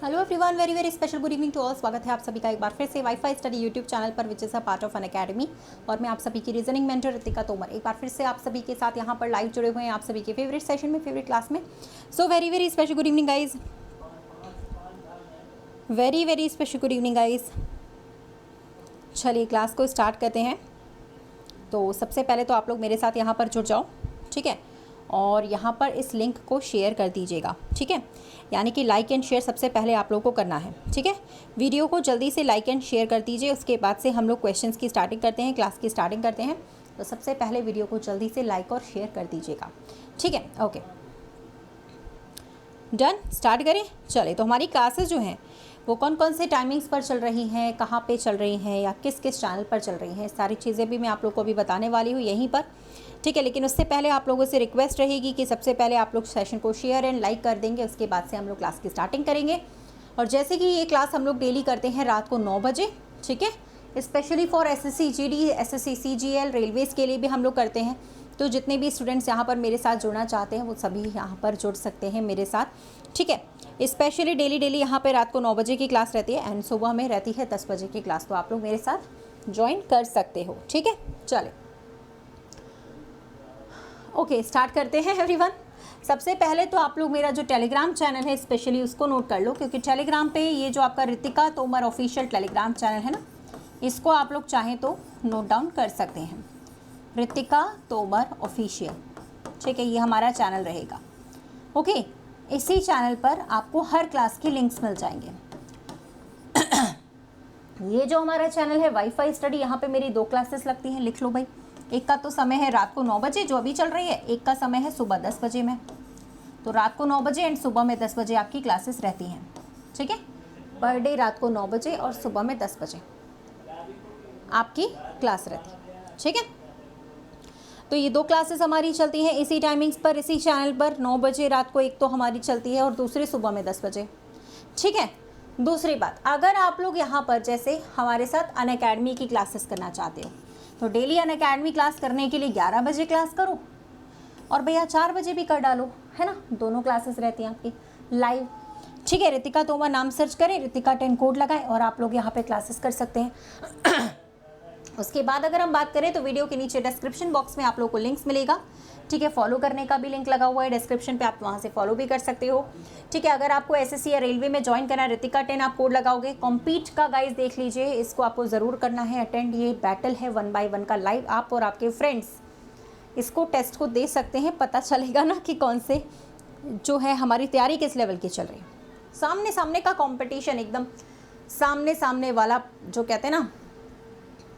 Hello everyone, very very special good evening to all. स्वागत है आप सभी का एक बार फिर से वाईफाई स्टडी यूट्यूब चैनल पर, which is a part of an academy. और मैं आप सभी की रीजनिंग मेंटर रितिका तोमर एक बार फिर से आप सभी के साथ यहाँ पर लाइव जुड़े हुए हैं, आप सभी के फेवरेट सेशन में, फेवरेट क्लास में। So very very special good evening guys, very very special good evening guys. चलिए क्लास को स्टार्ट करते हैं। तो सबसे पहले तो आप लोग मेरे साथ यहाँ पर जुड़ जाओ, ठीक है, और यहाँ पर इस लिंक को शेयर कर दीजिएगा, ठीक है। यानी कि लाइक एंड शेयर सबसे पहले आप लोगों को करना है, ठीक है। वीडियो को जल्दी से लाइक एंड शेयर कर दीजिए, उसके बाद से हम लोग क्वेश्चंस की स्टार्टिंग करते हैं, क्लास की स्टार्टिंग करते हैं। तो सबसे पहले वीडियो को जल्दी से लाइक और शेयर कर दीजिएगा, ठीक है। ओके डन, स्टार्ट करें। चले, तो हमारी क्लासेस जो हैं वो कौन कौन से टाइमिंग्स पर चल रही हैं, कहाँ पे चल रही हैं, या किस किस चैनल पर चल रही हैं, सारी चीज़ें भी मैं आप लोग को अभी बताने वाली हूँ यहीं पर, ठीक है। लेकिन उससे पहले आप लोगों से रिक्वेस्ट रहेगी कि सबसे पहले आप लोग सेशन को शेयर एंड लाइक कर देंगे, उसके बाद से हम लोग क्लास की स्टार्टिंग करेंगे। और जैसे कि ये क्लास हम लोग डेली करते हैं रात को 9 बजे, ठीक है। Specially for SSC GD, SSC CGL, Railways के लिए भी हम लोग करते हैं। तो जितने भी स्टूडेंट्स यहाँ पर मेरे साथ जुड़ना चाहते हैं वो सभी यहाँ पर जुड़ सकते हैं मेरे साथ, ठीक है। स्पेशली डेली यहाँ पे रात को 9 बजे की क्लास रहती है एंड सुबह में रहती है 10 बजे की क्लास। तो आप लोग मेरे साथ ज्वाइन कर सकते हो, ठीक है। चले ओके स्टार्ट करते हैं एवरीवन। सबसे पहले तो आप लोग मेरा जो टेलीग्राम चैनल है स्पेशली उसको नोट कर लो, क्योंकि टेलीग्राम पे ये जो आपका Ritika Tomar official Telegram channel है ना, इसको आप लोग चाहें तो नोट डाउन कर सकते हैं, रितिका तोमर ऑफिशियल, ठीक है। ये हमारा चैनल रहेगा, ओके। इसी चैनल पर आपको हर क्लास की लिंक्स मिल जाएंगे। ये जो हमारा चैनल है वाईफाई स्टडी, यहाँ पे मेरी 2 क्लासेस लगती हैं, लिख लो भाई। एक का तो समय है रात को 9 बजे जो अभी चल रही है, एक का समय है सुबह 10 बजे में। तो रात को 9 बजे एंड सुबह में 10 बजे आपकी क्लासेस रहती हैं, ठीक है। पर डे रात को 9 बजे और सुबह में 10 बजे आपकी क्लास रहती है, ठीक है। तो ये 2 क्लासेस हमारी चलती हैं इसी टाइमिंग्स पर, इसी चैनल पर। 9 बजे रात को एक तो हमारी चलती है और दूसरी सुबह में 10 बजे, ठीक है। दूसरी बात, अगर आप लोग यहाँ पर जैसे हमारे साथ अनअकैडमी की क्लासेस करना चाहते हो तो डेली अनअकैडमी क्लास करने के लिए 11 बजे क्लास करो और भैया 4 बजे भी कर डालो, है ना। दोनों क्लासेस रहती हैं आपकी लाइव, ठीक है। रितिका तोमर नाम सर्च करें, रितिका 10 कोड लगाएं और आप लोग यहाँ पे क्लासेस कर सकते हैं। उसके बाद अगर हम बात करें तो वीडियो के नीचे डिस्क्रिप्शन बॉक्स में आप लोगों को लिंक्स मिलेगा, ठीक है। फॉलो करने का भी लिंक लगा हुआ है डिस्क्रिप्शन पे, आप वहाँ से फॉलो भी कर सकते हो, ठीक है। अगर आपको SSC या रेलवे में ज्वाइन करना है, रितिका 10 आप कोड लगाओगे। कॉम्पीट का गाइस देख लीजिए, इसको आपको ज़रूर करना है अटेंड। ये बैटल है 1 by 1 का लाइव, आप और आपके फ्रेंड्स इसको टेस्ट को दे सकते हैं, पता चलेगा ना कि कौन से जो है हमारी तैयारी किस लेवल की चल रही है। सामने सामने का कॉम्पिटिशन, एकदम सामने सामने वाला जो कहते हैं ना,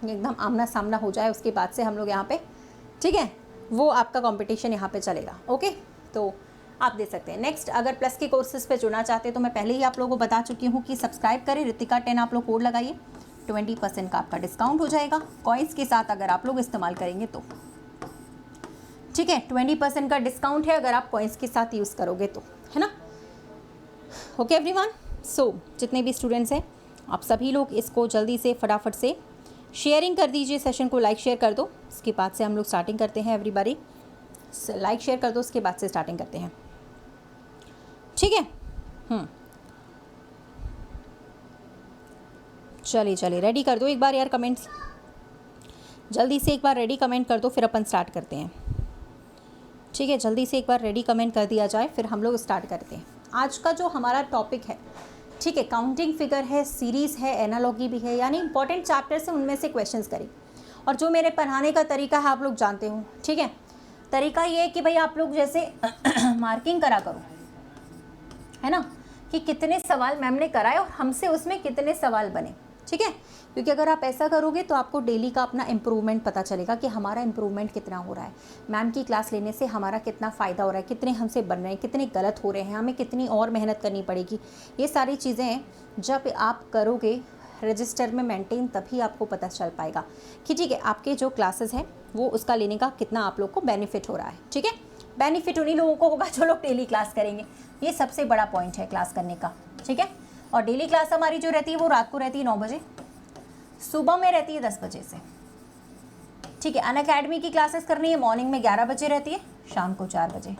एकदम आमना सामना हो जाए, उसके बाद से हम लोग यहाँ पे, ठीक है, वो आपका कंपटीशन यहाँ पे चलेगा, ओके। तो आप दे सकते हैं। नेक्स्ट, अगर प्लस के कोर्सेज पे जुड़ना चाहते हैं तो मैं पहले ही आप लोगों को बता चुकी हूँ कि सब्सक्राइब करें, रितिका 10 आप लोग कोड लगाइए, 20% का आपका डिस्काउंट हो जाएगा कॉइन्स के साथ अगर आप लोग इस्तेमाल करेंगे तो, ठीक है। 20% का डिस्काउंट है अगर आप कॉइन्स के साथ यूज़ करोगे तो, है ना। ओके एवरीवन, सो जितने भी स्टूडेंट्स हैं आप सभी लोग इसको जल्दी से फटाफट से शेयरिंग कर दीजिए, सेशन को लाइक शेयर कर दो। उसके बाद से हम लोग स्टार्टिंग करते हैं। एवरीबॉडी लाइक शेयर कर दो, उसके बाद से स्टार्टिंग करते हैं, ठीक है। चलिए रेडी कर दो एक बार यार कमेंट्स, जल्दी से एक बार रेडी कमेंट कर दो, फिर अपन स्टार्ट करते हैं, ठीक है। जल्दी से एक बार रेडी कमेंट कर दिया जाए, फिर हम लोग स्टार्ट करते हैं। आज का जो हमारा टॉपिक है, ठीक है, काउंटिंग फिगर है, सीरीज़ है, एनालॉगी भी है, यानी इंपॉर्टेंट चैप्टर्स हैं उनमें से क्वेश्चंस करें। और जो मेरे पढ़ाने का तरीका है आप लोग जानते हो, ठीक है। तरीका ये है कि भाई आप लोग जैसे मार्किंग करा करो, है ना, कि कितने सवाल मैम ने कराए और हमसे उसमें कितने सवाल बने, ठीक है। क्योंकि अगर आप ऐसा करोगे तो आपको डेली का अपना इम्प्रूवमेंट पता चलेगा कि हमारा इम्प्रूवमेंट कितना हो रहा है, मैम की क्लास लेने से हमारा कितना फ़ायदा हो रहा है, कितने हमसे बन रहे हैं, कितने गलत हो रहे हैं, हमें कितनी और मेहनत करनी पड़ेगी। ये सारी चीज़ें जब आप करोगे रजिस्टर में मेंटेन, तभी आपको पता चल पाएगा कि ठीक है आपके जो क्लासेस हैं वो उसका लेने का कितना आप लोग को बेनिफिट हो रहा है, ठीक है। बेनिफिट उन्हीं लोगों को होगा जो लोग डेली क्लास करेंगे, ये सबसे बड़ा पॉइंट है क्लास करने का, ठीक है। और डेली क्लास हमारी जो रहती है वो रात को रहती है 9 बजे, सुबह में रहती है 10 बजे से, ठीक है। अनअकैडमी की क्लासेस करनी है मॉर्निंग में 11 बजे रहती है, शाम को 4 बजे,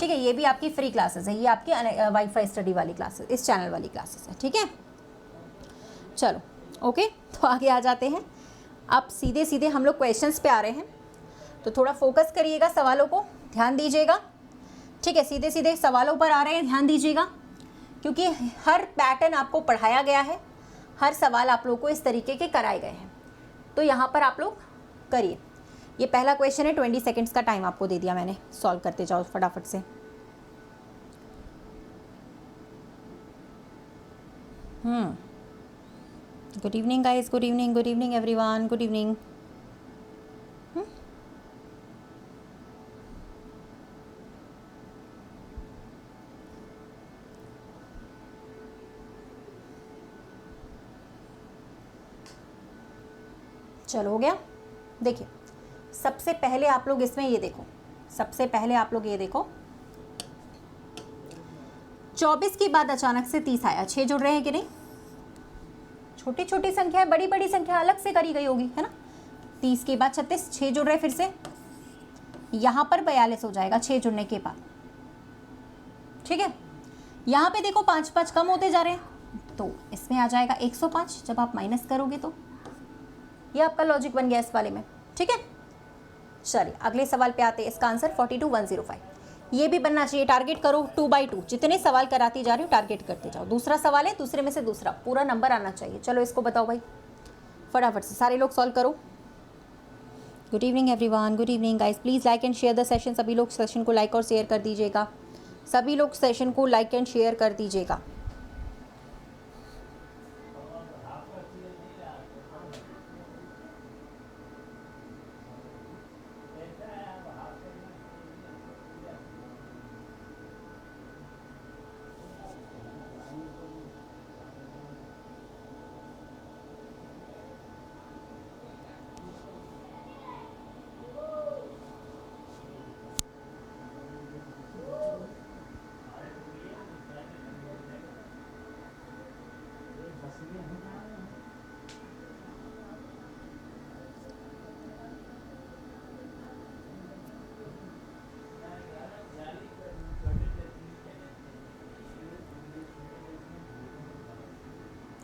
ठीक है, ये भी आपकी फ्री क्लासेस है, ये आपकी वाईफाई स्टडी वाली क्लासेस, इस चैनल वाली क्लासेस है। ठीक है, चलो ओके, तो आगे आ जाते हैं। अब सीधे सीधे हम लोग क्वेश्चंस पे आ रहे हैं, तो थोड़ा फोकस करिएगा, सवालों को ध्यान दीजिएगा। ठीक है, सीधे सीधे सवालों पर आ रहे हैं, ध्यान दीजिएगा, क्योंकि हर पैटर्न आपको पढ़ाया गया है, हर सवाल आप लोग को इस तरीके के कराए गए हैं, तो यहाँ पर आप लोग करिए। ये पहला क्वेश्चन है, 20 सेकेंड्स का टाइम आपको दे दिया मैंने, सॉल्व करते जाओ फटाफट से। Good evening guys, good evening, good evening everyone, good evening. चलो हो गया। देखिए, सबसे पहले आप लोग इसमें ये देखो, सबसे पहले आप लोग ये देखो, 24 के बाद अचानक से 30 आया, 6 जुड़ रहे हैं कि नहीं? छोटी छोटी संख्या है, बड़ी बड़ी संख्या अलग से करी गई होगी, है ना? 30 के बाद 36, 6 जुड़ रहे, फिर से यहाँ पर 42 हो जाएगा 6 जुड़ने के बाद। ठीक है, यहाँ पे देखो 5 5 कम होते जा रहे हैं, तो इसमें आ जाएगा 105 जब आप माइनस करोगे तो। ये आपका लॉजिक बन गया इस वाले में। ठीक है, चलिए अगले सवाल पे आते हैं। इसका आंसर 42105, ये भी बनना चाहिए। टारगेट करो 2/2, जितने सवाल कराती जा रही हो टारगेट करते जाओ। दूसरा सवाल है, दूसरे में से दूसरा पूरा नंबर आना चाहिए। चलो इसको बताओ भाई, फटाफट से सारे लोग सॉल्व करो। Good evening everyone, good evening guys, please like and share the session. सभी लोग सेशन को लाइक और शेयर कर दीजिएगा, सभी लोग सेशन को लाइक एंड शेयर कर दीजिएगा।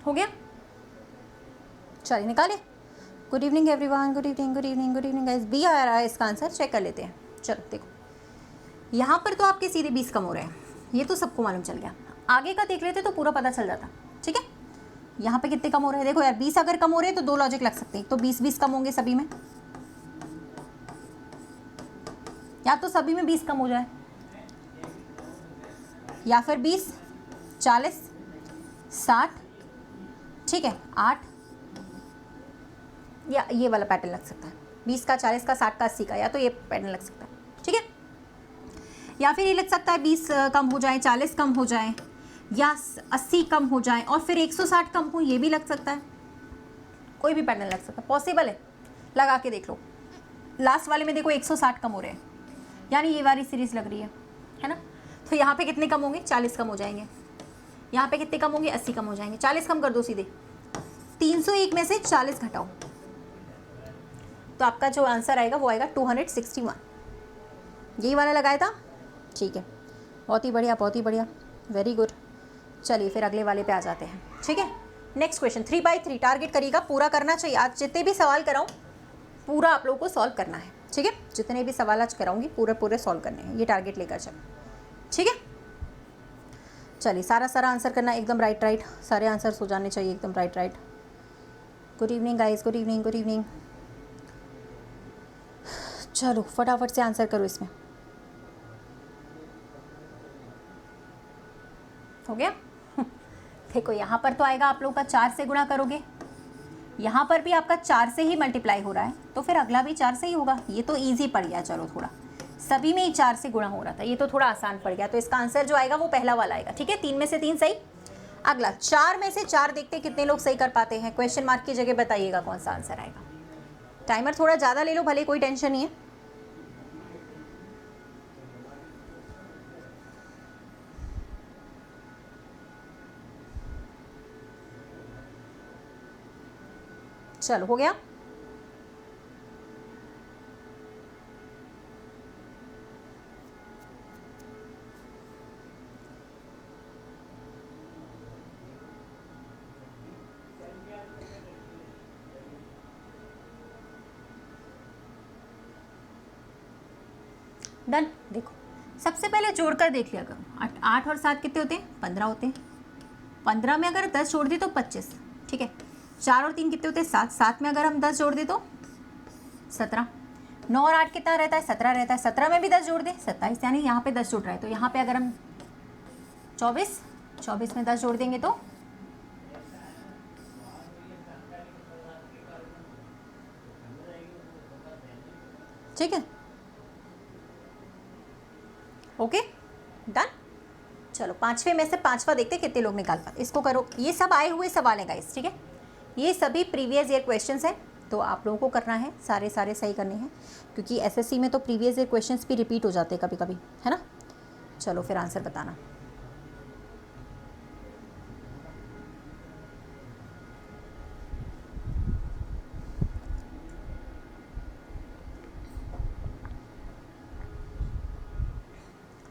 हो गया, चलिए निकाले। Good evening everyone, good evening, good evening, good evening guys. B आ रहा है इसका आंसर, चेक कर लेते हैं। चलो देखो, यहाँ पर तो आपके सीधे 20 कम हो रहे हैं, ये तो सबको मालूम चल गया। आगे का देख लेते तो पूरा पता चल जाता। ठीक है, यहाँ पे कितने कम हो रहे हैं देखो यार, 20 अगर कम हो रहे हैं तो दो लॉजिक लग सकते हैं। तो 20 कम होंगे सभी में, या तो सभी में 20 कम हो जाए, या फिर 20 40 60, ठीक है 8, या ये वाला पैटर्न लग सकता है, 20 का 40 का 60 का 80 का, या तो ये पैटर्न लग सकता है। ठीक है, या फिर ये लग सकता है 20 कम हो जाए, 40 कम हो जाए, या 80 कम हो जाए और फिर 160 कम हो, ये भी लग सकता है। कोई भी पैटर्न लग सकता है, पॉसिबल है, लगा के देख लो। लास्ट वाले में देखो 160 कम हो रहे हैं, यानी ये वाली सीरीज लग रही है ना? तो यहाँ पे कितने कम होंगे? 40 कम हो जाएंगे। यहाँ पे कितने कम होंगे? 80 कम हो जाएंगे। 40 कम कर दो सीधे, 301 में से 40 घटाओ, तो आपका जो आंसर आएगा वो आएगा 261। यही वाला लगाया था। ठीक है, बहुत ही बढ़िया, बहुत ही बढ़िया, वेरी गुड। चलिए फिर अगले वाले पे आ जाते हैं। ठीक है, नेक्स्ट क्वेश्चन 3/3 टारगेट करिएगा, पूरा करना चाहिए। आज जितने भी सवाल कराऊँ पूरा आप लोगों को सॉल्व करना है। ठीक है, जितने भी सवाल आज कराऊंगी पूरे सॉल्व करने हैं, ये टारगेट लेकर चलो। ठीक है, चलिए सारा आंसर करना एकदम राइट, सारे आंसर्स हो जाने चाहिए एकदम right. Good evening guys, good evening, good evening. चलो फटाफट से आंसर करो इसमें। हो गया? देखो यहाँ पर तो आएगा आप लोग का 4 से गुणा करोगे, यहाँ पर भी आपका 4 से ही मल्टीप्लाई हो रहा है, तो फिर अगला भी 4 से ही होगा। ये तो ईजी पड़ गया, चलो थोड़ा सभी में ही 4 से गुणा हो रहा था, ये तो थोड़ा आसान पड़ गया। तो इसका आंसर जो आएगा वो पहला वाला आएगा। ठीक है, 3 में से 3 सही। अगला 4 में से 4 देखते कितने लोग सही कर पाते हैं। क्वेश्चन मार्क की जगह बताइएगा कौन सा आंसर आएगा। टाइमर थोड़ा ज़्यादा ले लो भले, कोई टेंशन नहीं है। चलो हो गया। डन। देखो सबसे पहले जोड़कर देख लिया करो, 8 और 7 कितने होते हैं? 15 होते हैं। 15 में अगर 10 जोड़ दें तो 25, ठीक है। 4 और 3 कितने होते हैं? 7। 7 में अगर हम 10 जोड़ दें तो 17। 9 और 8 कितना रहता है? 17 रहता है। 17 में भी 10 जोड़ दें 27, यानी यहाँ पे 10 जुड़ रहा है। तो यहाँ पे अगर हम 24 में 10 जोड़ देंगे तो ठीक है, ओके डन। चलो 5वें में से 5वां देखते हैं कितने लोग निकाल पाते। इसको करो, ये सब आए हुए सवाल हैं गाइस, ठीक है। ये सभी प्रीवियस ईयर क्वेश्चंस हैं, तो आप लोगों को करना है, सारे सही करने हैं, क्योंकि एसएससी में तो प्रीवियस ईयर क्वेश्चंस भी रिपीट हो जाते हैं कभी कभी, है ना। चलो फिर आंसर बताना।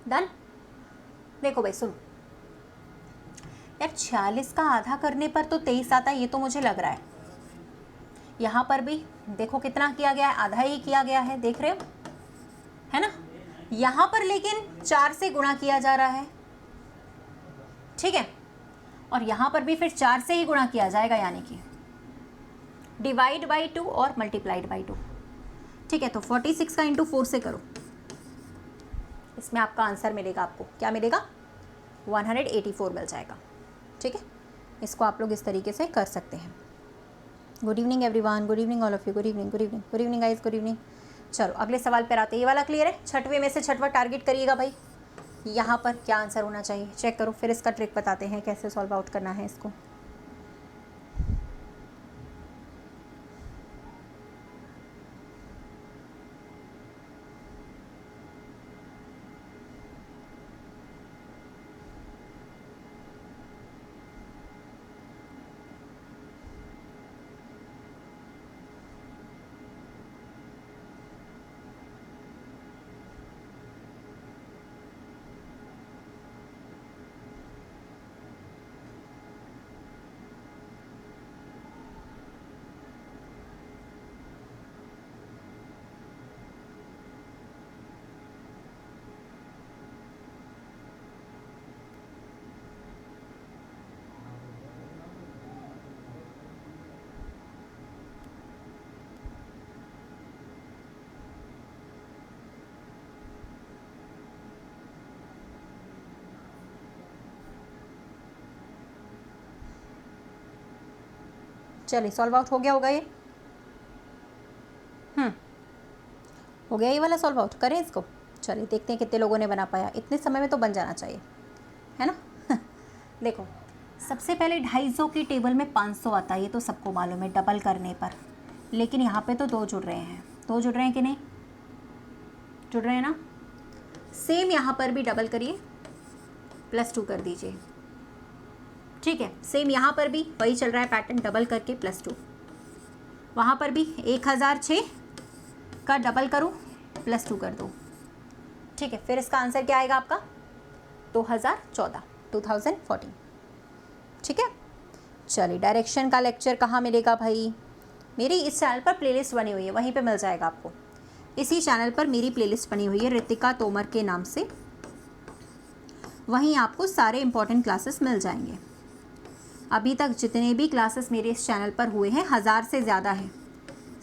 डन। देखो भाई सुनो यार, 46 का आधा करने पर तो 23 आता है, ये तो मुझे लग रहा है। यहाँ पर भी देखो कितना किया गया है, आधा ही किया गया है, देख रहे हो, है ना। यहाँ पर लेकिन 4 से गुणा किया जा रहा है, ठीक है, और यहाँ पर भी फिर 4 से ही गुणा किया जाएगा, यानी कि डिवाइड बाई 2 और मल्टीप्लाइड बाई 2, ठीक है। तो 46 का इंटू 4 से करो, इसमें आपका आंसर मिलेगा, आपको क्या मिलेगा? 184 मिल जाएगा, ठीक है। इसको आप लोग इस तरीके से कर सकते हैं। Good evening everyone, good evening all of you, good evening good evening good evening guys, good evening. चलो अगले सवाल पर आते हैं। ये वाला क्लियर है? 6वें में से 6वां टारगेट करिएगा भाई। यहाँ पर क्या आंसर होना चाहिए चेक करो, फिर इसका ट्रिक बताते हैं कैसे सॉल्व आउट करना है इसको। चलिए सॉल्व आउट हो गया होगा ये। हो गया ये वाला सॉल्व आउट, करें इसको। चलिए देखते हैं कितने लोगों ने बना पाया। इतने समय में तो बन जाना चाहिए, है ना। देखो सबसे पहले 250 की टेबल में 500 आता है, ये तो सबको मालूम है डबल करने पर, लेकिन यहाँ पे तो 2 जुड़ रहे हैं। 2 जुड़ रहे हैं कि नहीं? जुड़ रहे हैं ना। सेम यहाँ पर भी डबल करिए, +2 कर दीजिए, ठीक है। सेम यहाँ पर भी वही चल रहा है पैटर्न, डबल करके +2। वहाँ पर भी 1006 का डबल करूँ, +2 कर दो, ठीक है। फिर इसका आंसर क्या आएगा आपका? 2014, ठीक है। चलिए डायरेक्शन का लेक्चर कहाँ मिलेगा भाई? मेरी इस चैनल पर प्लेलिस्ट बनी हुई है, वहीं पे मिल जाएगा आपको। इसी चैनल पर मेरी प्लेलिस्ट बनी हुई है रितिका तोमर के नाम से, वहीं आपको सारे इंपॉर्टेंट क्लासेस मिल जाएंगे। अभी तक जितने भी क्लासेस मेरे इस चैनल पर हुए हैं, 1000 से ज़्यादा है,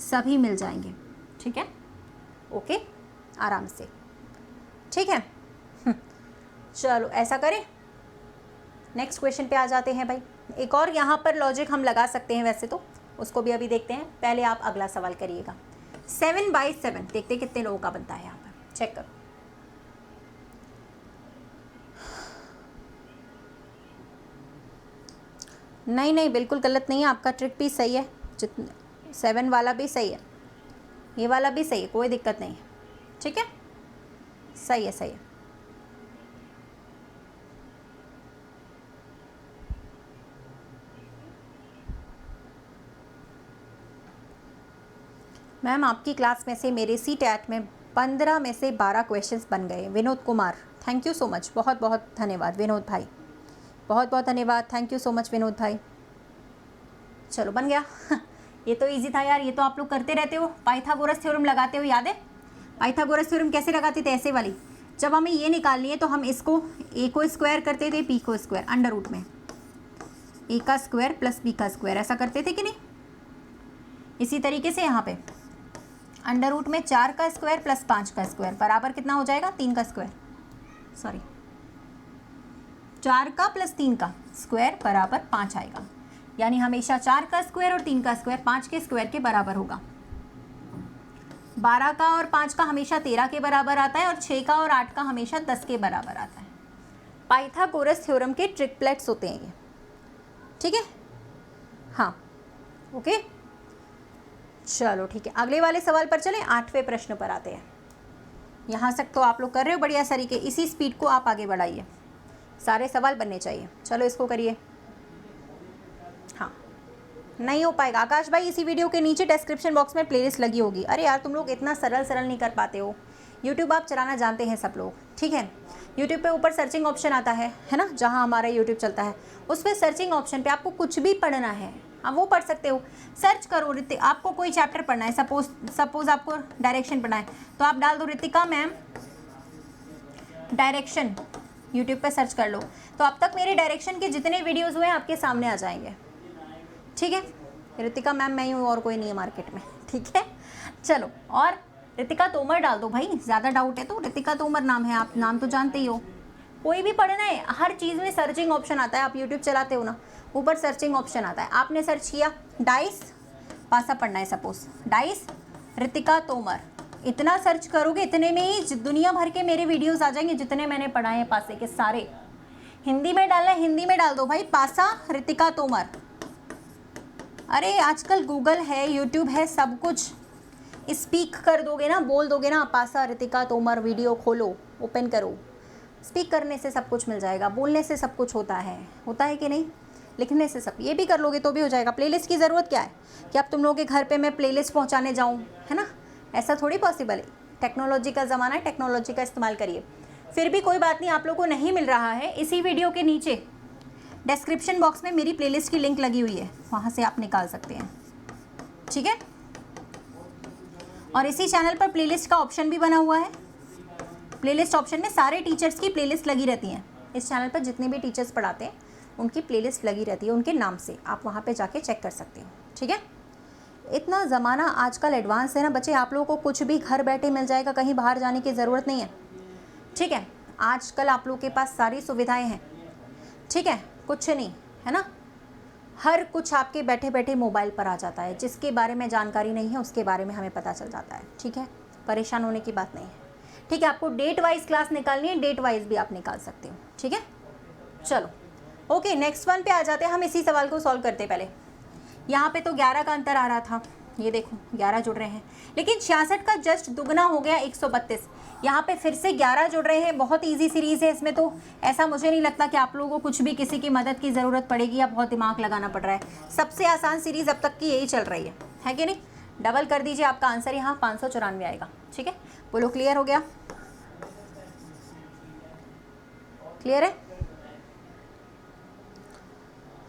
सभी मिल जाएंगे, ठीक है। ओके आराम से, ठीक है। चलो ऐसा करें, नेक्स्ट क्वेश्चन पे आ जाते हैं भाई। एक और यहाँ पर लॉजिक हम लगा सकते हैं वैसे तो, उसको भी अभी देखते हैं। पहले आप अगला सवाल करिएगा। 7/7 देखते कितने लोगों का बनता है, यहाँ पर चेक करो। नहीं बिल्कुल गलत नहीं है, आपका ट्रिक भी सही है, 7 वाला भी सही है, ये वाला भी सही है, कोई दिक्कत नहीं है, ठीक है। सही है। मैम आपकी क्लास में से मेरे CTET में 15 में से 12 क्वेश्चंस बन गए। Vinod Kumar, thank you so much, बहुत बहुत धन्यवाद विनोद भाई, बहुत बहुत धन्यवाद, thank you so much Vinod भाई। चलो बन गया। ये तो इजी था यार, ये तो आप लोग करते रहते हो, पाइथागोरस थ्योरम लगाते हो, याद है? पाइथागोरस थ्योरम कैसे लगाते थे? ऐसे वाली। जब हमें ये निकालनी है तो हम इसको ए को स्क्वायर करते थे, बी को स्क्वायर, अंडर रूट में ए का स्क्वायर प्लस बी का स्क्वायर, ऐसा करते थे कि नहीं? इसी तरीके से यहाँ पे अंडर रूट में 4 का स्क्वायर प्लस 5 का स्क्वायर बराबर कितना हो जाएगा? 3 का स्क्वायर, सॉरी 4 का प्लस 3 का स्क्वायर बराबर 5 आएगा। यानी हमेशा 4 का स्क्वायर और 3 का स्क्वायर 5 के स्क्वायर के बराबर होगा। 12 का और 5 का हमेशा 13 के बराबर आता है और 6 का और 8 का हमेशा 10 के बराबर आता है। पाइथागोरस थ्योरम के ट्रिपलेट्स होते हैं ये, ठीक है? हाँ, ओके, चलो ठीक है। अगले वाले सवाल पर चलें, 8वें प्रश्न पर आते हैं। यहाँ तक तो आप लोग कर रहे हो बढ़िया तरीके, इसी स्पीड को आप आगे बढ़ाइए, सारे सवाल बनने चाहिए। चलो इसको करिए। हाँ, नहीं हो पाएगा आकाश भाई, इसी वीडियो के नीचे डिस्क्रिप्शन बॉक्स में प्लेलिस्ट लगी होगी। अरे यार तुम लोग इतना सरल नहीं कर पाते हो। यूट्यूब आप चलाना जानते हैं सब लोग, ठीक है? यूट्यूब पे ऊपर सर्चिंग ऑप्शन आता है ना, जहाँ हमारा यूट्यूब चलता है, उस पर सर्चिंग ऑप्शन पे आपको कुछ भी पढ़ना है आप वो पढ़ सकते हो। सर्च करो ऋतिक, आपको कोई चैप्टर पढ़ना है, सपोज आपको डायरेक्शन पढ़ना है, तो आप डाल दो ऋतिका मैम डायरेक्शन, यूट्यूब पे सर्च कर लो, तो अब तक मेरे डायरेक्शन के जितने वीडियोज़ हुए हैं आपके सामने आ जाएंगे, ठीक है? ऋतिका मैम मैं ही हूँ और कोई नहीं है मार्केट में, ठीक है? चलो, और ऋतिका तोमर डाल दो भाई, ज़्यादा डाउट है तो ऋतिका तोमर नाम है, आप नाम तो जानते ही हो। कोई भी पढ़ना है, हर चीज़ में सर्चिंग ऑप्शन आता है। आप यूट्यूब चलाते हो ना, ऊपर सर्चिंग ऑप्शन आता है, आपने सर्च किया डाइस पासा पढ़ना है, सपोज डाइस ऋतिका तोमर, इतना सर्च करोगे इतने में ही दुनिया भर के मेरे वीडियोस आ जाएंगे जितने मैंने पढ़ाए हैं पासे के सारे। हिंदी में डालना है, हिंदी में डाल दो भाई, पासा ऋतिका तोमर। अरे आजकल गूगल है, यूट्यूब है, सब कुछ स्पीक कर दोगे ना, बोल दोगे ना पासा ऋतिका तोमर, वीडियो खोलो, ओपन करो, स्पीक करने से सब कुछ मिल जाएगा, बोलने से सब कुछ होता है कि नहीं? लिखने से सब, ये भी कर लोगे तो भी हो जाएगा। प्लेलिस्ट की ज़रूरत क्या है कि अब तुम लोगों के घर पे मैं प्लेलिस्ट पहुंचाने जाऊं, है ना? ऐसा थोड़ी पॉसिबल है। टेक्नोलॉजी का ज़माना है, टेक्नोलॉजी का इस्तेमाल करिए। फिर भी कोई बात नहीं, आप लोगों को नहीं मिल रहा है, इसी वीडियो के नीचे डिस्क्रिप्शन बॉक्स में मेरी प्लेलिस्ट की लिंक लगी हुई है, वहाँ से आप निकाल सकते हैं, ठीक है? और इसी चैनल पर प्लेलिस्ट का ऑप्शन भी बना हुआ है। प्लेलिस्ट ऑप्शन में सारे टीचर्स की प्लेलिस्ट लगी रहती हैं। इस चैनल पर जितने भी टीचर्स पढ़ाते हैं उनकी प्लेलिस्ट लगी रहती है, उनके नाम से, आप वहाँ पे जाके चेक कर सकते हो, ठीक है? इतना ज़माना आजकल एडवांस है ना बच्चे, आप लोगों को कुछ भी घर बैठे मिल जाएगा, कहीं बाहर जाने की ज़रूरत नहीं है, ठीक है? आजकल आप लोगों के पास सारी सुविधाएँ हैं, ठीक है? कुछ नहीं है ना, हर कुछ आपके बैठे बैठे मोबाइल पर आ जाता है। जिसके बारे में जानकारी नहीं है उसके बारे में हमें पता चल जाता है, ठीक है? परेशान होने की बात नहीं है, ठीक है? आपको डेट वाइज क्लास निकालनी है, डेट वाइज भी आप निकाल सकते हो, ठीक है? चलो ओके, नेक्स्ट वन पे आ जाते हैं। हम इसी सवाल को सॉल्व करते पहले। यहाँ पे तो 11 का अंतर आ रहा था, ये देखो 11 जुड़ रहे हैं, लेकिन 66 का जस्ट दुगना हो गया 132। यहाँ पे फिर से 11 जुड़ रहे हैं। बहुत इजी सीरीज़ है, इसमें तो ऐसा मुझे नहीं लगता कि आप लोगों को कुछ भी किसी की मदद की ज़रूरत पड़ेगी या बहुत दिमाग लगाना पड़ रहा है। सबसे आसान सीरीज़ अब तक की यही चल रही है कि नहीं? डबल कर दीजिए, आपका आंसर यहाँ 594 आएगा, ठीक है? बोलो क्लियर हो गया? क्लियर है?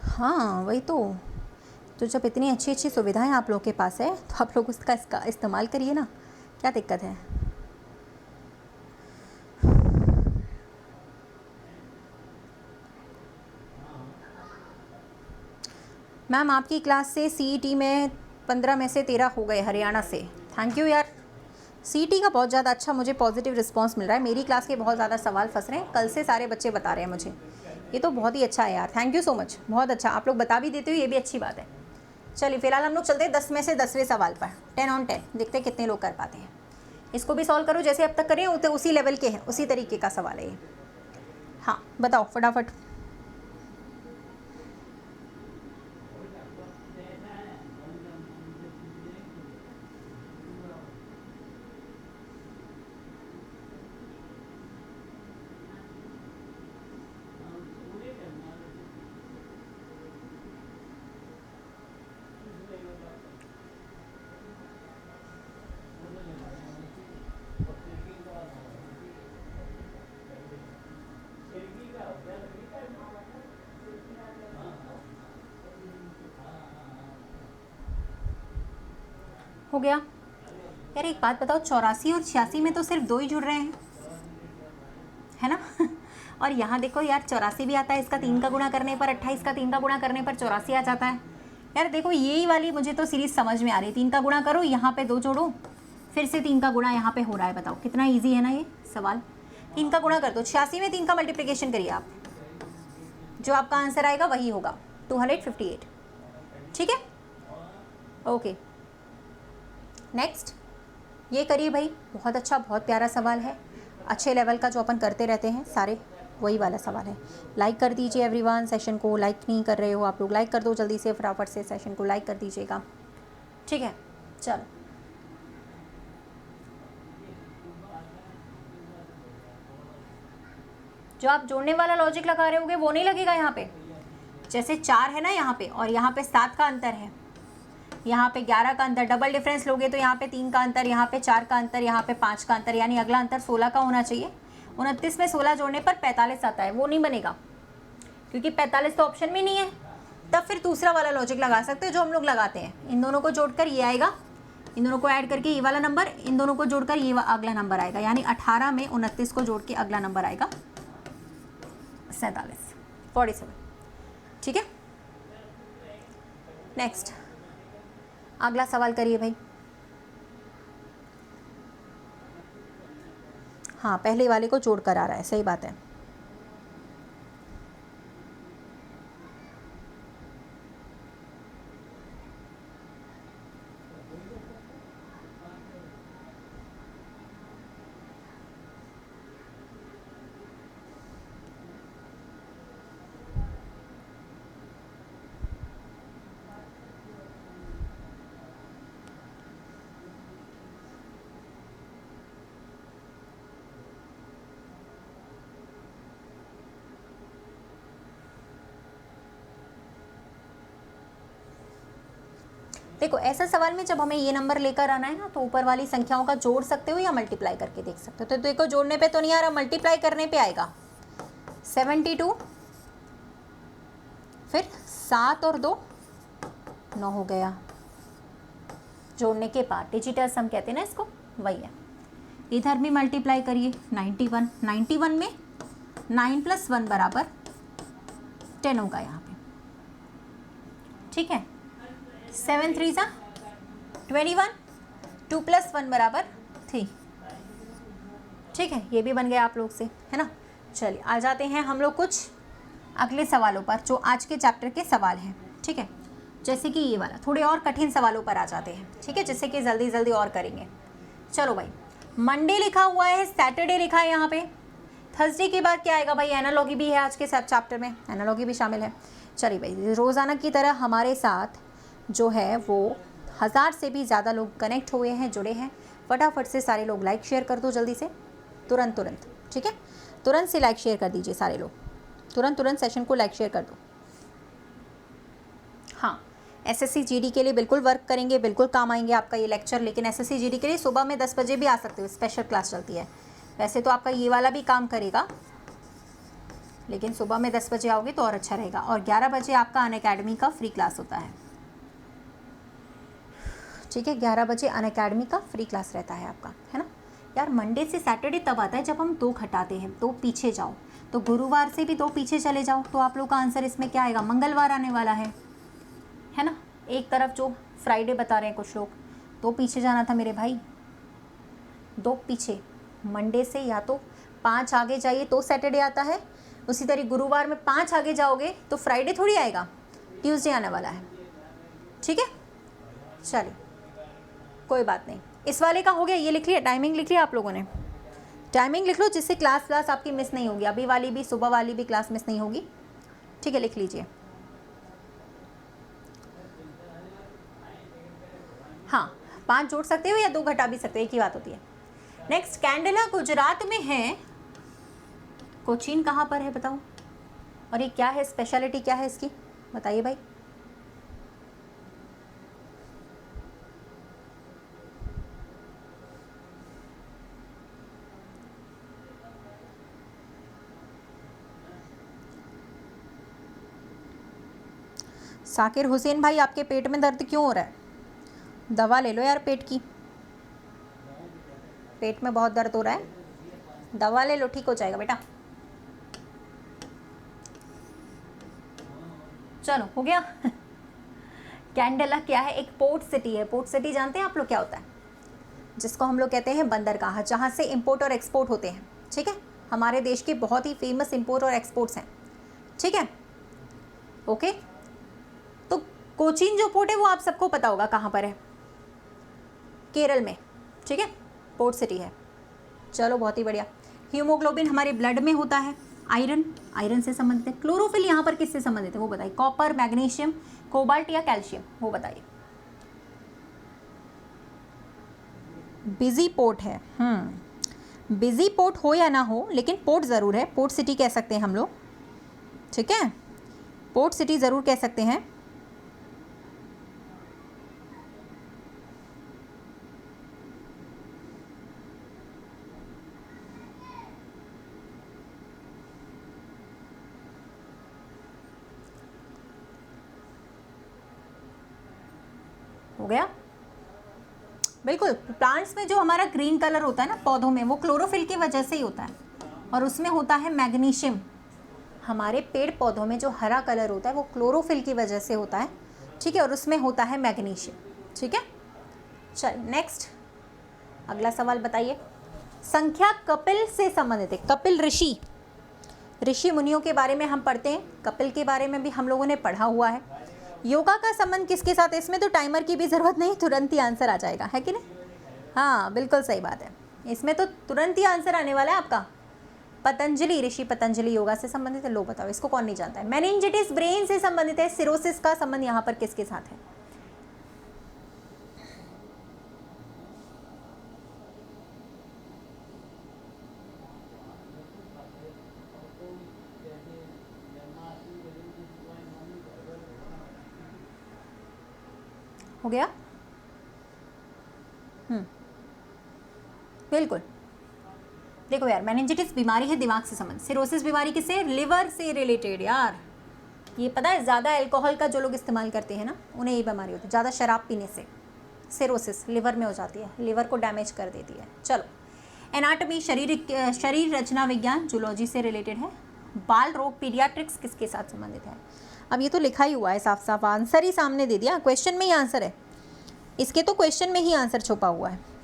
हाँ वही तो जब इतनी अच्छी अच्छी सुविधाएं आप लोग के पास है तो आप लोग इसका इस्तेमाल करिए ना, क्या दिक्कत है? मैम आपकी क्लास से सीईटी में 15 में से 13 हो गए हरियाणा से, थैंक यू यार। सीईटी का बहुत ज़्यादा अच्छा मुझे पॉजिटिव रिस्पांस मिल रहा है। मेरी क्लास के बहुत ज़्यादा सवाल फंस रहे हैं, कल से सारे बच्चे बता रहे हैं मुझे, ये तो बहुत ही अच्छा है यार, थैंक यू सो मच, बहुत अच्छा, आप लोग बता भी देते हो, ये भी अच्छी बात है। चलिए फिलहाल हम लोग चलते हैं 10 में से 10वें सवाल पर, 10 on 10, देखते हैं कितने लोग कर पाते हैं। इसको भी सॉल्व करो जैसे अब तक करें, उसी लेवल के हैं, उसी तरीके का सवाल है ये। हाँ बताओ फटाफट। हो गया? यार एक बात बताओ, 84 और 86 में तो सिर्फ 2 ही जुड़ रहे हैं, है ना। और यहाँ देखो यार 84 भी आता है, इसका 3 का गुणा करने पर 28 का 3 का गुणा करने पर 84 आ जाता है। यार देखो यही वाली मुझे तो सीरीज समझ में आ रही है। 3 का गुणा करो, यहाँ पे 2 जोड़ो, फिर से 3 का गुणा यहाँ पे हो रहा है। बताओ कितना ईजी है ना ये सवाल। 3 का गुणा कर दो, 86 में 3 का मल्टीप्लिकेशन करिए आप, जो आपका आंसर आएगा वही होगा, 258। ठीक है, ओके नेक्स्ट ये करिए भाई। बहुत अच्छा, बहुत प्यारा सवाल है, अच्छे लेवल का जो अपन करते रहते हैं सारे, वही वाला सवाल है। लाइक कर दीजिए एवरीवन, सेशन को लाइक नहीं कर रहे हो आप लोग, लाइक कर दो जल्दी से, फटाफट से सेशन को लाइक कर दीजिएगा। ठीक है, चलो जो आप जोड़ने वाला लॉजिक लगा रहे होगे वो नहीं लगेगा यहाँ पे। जैसे 4 है ना यहाँ पे, और यहाँ पे 7 का अंतर है, यहाँ पे 11 का अंतर, डबल डिफरेंस लोगे तो यहाँ पे 3 का अंतर, यहाँ पे 4 का अंतर, यहाँ पे 5 का अंतर, यानी अगला अंतर 16 का होना चाहिए। 29 में 16 जोड़ने पर 45 आता है, वो नहीं बनेगा क्योंकि 45 तो ऑप्शन में नहीं है। तब फिर दूसरा वाला लॉजिक लगा सकते हो जो हम लोग लगाते हैं, इन दोनों को जोड़कर ये आएगा, इन दोनों को ऐड करके ये वाला नंबर, इन दोनों को जोड़कर ये अगला नंबर आएगा, यानी 18 में 29 को जोड़ के अगला नंबर आएगा 47। ठीक है, नेक्स्ट अगला सवाल करिए भाई। हाँ पहले वाले को जोड़ कर आ रहा है, सही बात है। देखो ऐसा सवाल में जब हमें ये नंबर लेकर आना है ना, तो ऊपर वाली संख्याओं का जोड़ सकते हो या मल्टीप्लाई करके देख सकते हो। तो देखो जोड़ने पे तो नहीं आ रहा, मल्टीप्लाई करने पे आएगा। 72, फिर 7 और 2 9 हो गया। जोड़ने के बाद डिजिटल सम कहते हैं ना इसको, वही है। इधर भी मल्टीप्लाई करिए, 91 में 9 + 1 बराबर 10 होगा यहाँ पे। ठीक है, 7 3 = 21, 2 + 1 बराबर 3। ठीक है, ये भी बन गया आप लोग से, है ना। चलिए आ जाते हैं हम लोग कुछ अगले सवालों पर जो आज के चैप्टर के सवाल हैं। ठीक है, जैसे कि ये वाला, थोड़े और कठिन सवालों पर आ जाते हैं। ठीक है, जैसे कि जल्दी जल्दी और करेंगे। चलो भाई, मंडे लिखा हुआ है, सैटरडे लिखा है यहाँ पे, थर्सडे के बाद क्या आएगा भाई? एनालॉगी भी है आज के चैप्टर में, एनालॉगी भी शामिल है। चलिए भाई, रोज़ाना की तरह हमारे साथ जो है वो 1000 से भी ज़्यादा लोग कनेक्ट हुए हैं, जुड़े हैं। फटाफट से सारे लोग लाइक शेयर कर दो जल्दी से, तुरंत। ठीक है, तुरंत से लाइक शेयर कर दीजिए सारे लोग, तुरंत सेशन को लाइक शेयर कर दो। हाँ, एसएससी जीडी के लिए बिल्कुल वर्क करेंगे, बिल्कुल काम आएंगे आपका ये लेक्चर। लेकिन एसएससी जीडी के लिए सुबह में 10 बजे भी आ सकते हो, स्पेशल क्लास चलती है। वैसे तो आपका ये वाला भी काम करेगा, लेकिन सुबह में 10 बजे आओगे तो और अच्छा रहेगा। और 11 बजे आपका अनअकैडमी का फ्री क्लास होता है। ठीक है, 11 बजे अनअकैडमी का फ्री क्लास रहता है आपका, है ना। यार मंडे से सैटरडे तब आता है जब हम 2 घटाते हैं, 2 पीछे जाओ। तो गुरुवार से भी 2 पीछे चले जाओ, तो आप लोग का आंसर इसमें क्या आएगा? मंगलवार आने वाला है ना। एक तरफ जो फ्राइडे बता रहे हैं कुछ लोग, 2 पीछे जाना था मेरे भाई, 2 पीछे। मंडे से या तो 5 आगे जाइए तो सैटरडे आता है, उसी तरह गुरुवार में 5 आगे जाओगे तो फ्राइडे थोड़ी आएगा, ट्यूसडे आने वाला है। ठीक है, चलिए कोई बात नहीं। इस वाले का हो गया, ये लिख लिया, टाइमिंग लिख लिया आप लोगों ने? टाइमिंग लिख लो जिससे क्लास आपकी मिस नहीं होगी। अभी वाली भी, सुबह वाली भी क्लास मिस नहीं होगी। ठीक है, लिख लीजिए। हाँ, 5 जोड़ सकते हो या 2 घटा भी सकते हो, एक ही बात होती है। नेक्स्ट, कैंडला गुजरात में है, कोचीन कहाँ पर है बताओ? और ये क्या है, स्पेशलिटी क्या है इसकी, बताइए भाई। साकिर हुसैन भाई, आपके पेट में दर्द क्यों हो रहा है? दवा ले लो यार पेट की। पेट में बहुत दर्द हो रहा है, दवा ले लो, ठीक हो जाएगा बेटा। चलो हो गया। कैंडेला क्या है? एक पोर्ट सिटी है। पोर्ट सिटी जानते हैं आप लोग क्या होता है? जिसको हम लोग कहते हैं बंदरगाह, जहाँ से इंपोर्ट और एक्सपोर्ट होते हैं। ठीक है, हमारे देश के बहुत ही फेमस इंपोर्ट और एक्सपोर्ट्स हैं। ठीक है, ओके। तो कोचीन जो पोर्ट है वो आप सबको पता होगा कहाँ पर है, केरल में। ठीक है, पोर्ट सिटी है। चलो बहुत ही बढ़िया। हीमोग्लोबिन हमारे ब्लड में होता है। आयरन, आयरन से संबंधित है। क्लोरोफिल यहाँ पर किससे संबंधित है वो बताइए? कॉपर, मैग्नीशियम, कोबाल्ट या कैल्शियम, वो बताइए। बिजी पोर्ट है। बिजी पोर्ट हो या ना हो, लेकिन पोर्ट ज़रूर है। पोर्ट सिटी कह सकते हैं हम लोग। ठीक है, पोर्ट सिटी ज़रूर कह सकते हैं। हो गया? बिल्कुल। प्लांट्स में जो हमारा ग्रीन कलर होता है ना पौधों में, वो क्लोरोफिल की वजह से ही होता है, और उसमें होता है मैग्नीशियम। हमारे पेड़ पौधों में जो हरा कलर होता है वो क्लोरोफिल की वजह से होता है। ठीक है, और उसमें होता है मैग्नीशियम। ठीक है, चल नेक्स्ट अगला सवाल बताइए। संख्या कपिल से संबंधित है। कपिल ऋषि, ऋषि मुनियों के बारे में हम पढ़ते हैं। कपिल के बारे में भी हम लोगों ने पढ़ा हुआ है। योगा का संबंध किसके साथ है? इसमें तो टाइमर की भी ज़रूरत नहीं, तुरंत ही आंसर आ जाएगा, है कि नहीं? हाँ बिल्कुल सही बात है, इसमें तो तुरंत ही आंसर आने वाला है आपका। पतंजलि, ऋषि पतंजलि योगा से संबंधित है। लो बताओ, इसको कौन नहीं जानता है? मेनिंजिटिस ब्रेन से संबंधित है। सिरोसिस का संबंध यहाँ पर किसके साथ है? हो गया? बिल्कुल। देखो यार, मेनिंजिटिस बीमारी है दिमाग से संबंध। सिरोसिस बीमारी किससे? लिवर से रिलेटेड। यार ये पता है, ज़्यादा अल्कोहल का जो लोग इस्तेमाल करते हैं ना, उन्हें ये बीमारी होती है, ज़्यादा शराब पीने से सिरोसिस लिवर में हो जाती है, लिवर को डैमेज कर देती है। चलो, एनाटॉमी शरीर रचना विज्ञान जूलॉजी से रिलेटेड है। बाल रोग पीडियाट्रिक्स किसके साथ संबंधित है? अब ये तो लिखा ही हुआ है साफ साफ, आंसर ही सामने दे दिया, क्वेश्चन में ही आंसर है इसके, तो क्वेश्चन में ही आंसर छुपा हुआ है।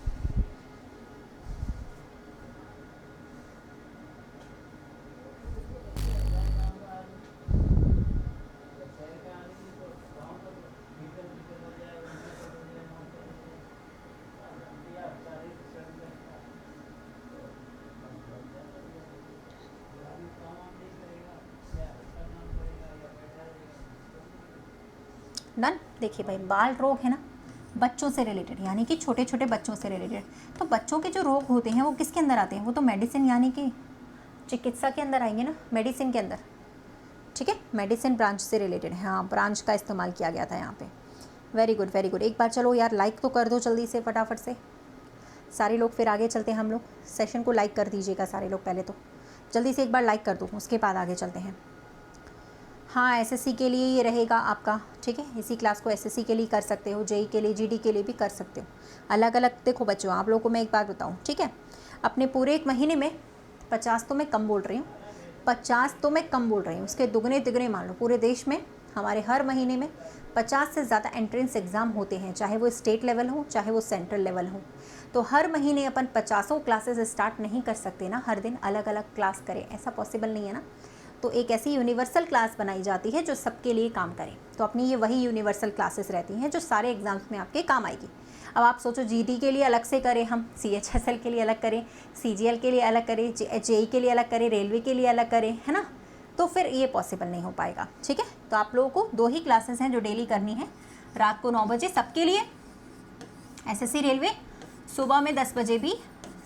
डन। देखिए भाई, बाल रोग है ना, बच्चों से रिलेटेड, यानी कि छोटे छोटे बच्चों से रिलेटेड। तो बच्चों के जो रोग होते हैं वो किसके अंदर आते हैं? वो तो मेडिसिन यानी कि चिकित्सा के अंदर आएंगे ना, मेडिसिन के अंदर। ठीक है, मेडिसिन ब्रांच से रिलेटेड है। हाँ, ब्रांच का इस्तेमाल किया गया था यहाँ पे। Very good very good. एक बार चलो यार लाइक तो कर दो जल्दी से, फटाफट से सारे लोग, फिर आगे चलते हैं हम लोग। सेशन को लाइक कर दीजिएगा सारे लोग, पहले तो जल्दी से एक बार लाइक कर दो, उसके बाद आगे चलते हैं। हाँ, एसएससी के लिए ये रहेगा आपका। ठीक है, इसी क्लास को एसएससी के लिए कर सकते हो, जेई के लिए, जीडी के लिए भी कर सकते हो, अलग अलग। देखो बच्चों, आप लोगों को मैं एक बात बताऊँ, ठीक है, अपने पूरे एक महीने में 50 तो मैं कम बोल रही हूँ, 50 तो मैं कम बोल रही हूँ, उसके दुगने तिगने मान लो। पूरे देश में हमारे हर महीने में 50 से ज़्यादा एंट्रेंस एग्ज़ाम होते हैं, चाहे वो स्टेट लेवल हो चाहे वो सेंट्रल लेवल हो। तो हर महीने अपन 50 क्लासेस स्टार्ट नहीं कर सकते ना, हर दिन अलग अलग क्लास करें, ऐसा पॉसिबल नहीं है ना। तो एक ऐसी यूनिवर्सल क्लास बनाई जाती है जो सबके लिए काम करे। तो अपनी ये वही यूनिवर्सल क्लासेस रहती हैं जो सारे एग्जाम्स में आपके काम आएगी। अब आप सोचो, जीडी के लिए अलग से करें हम, सीएचएसएल के लिए अलग करें, सीजीएल के लिए अलग करें, जेई के लिए अलग करें, रेलवे के लिए अलग करें, है ना, तो फिर ये पॉसिबल नहीं हो पाएगा। ठीक है, तो आप लोगों को 2 ही क्लासेस हैं जो डेली करनी है, रात को 9 बजे सबके लिए एसएससी रेलवे, सुबह में 10 बजे भी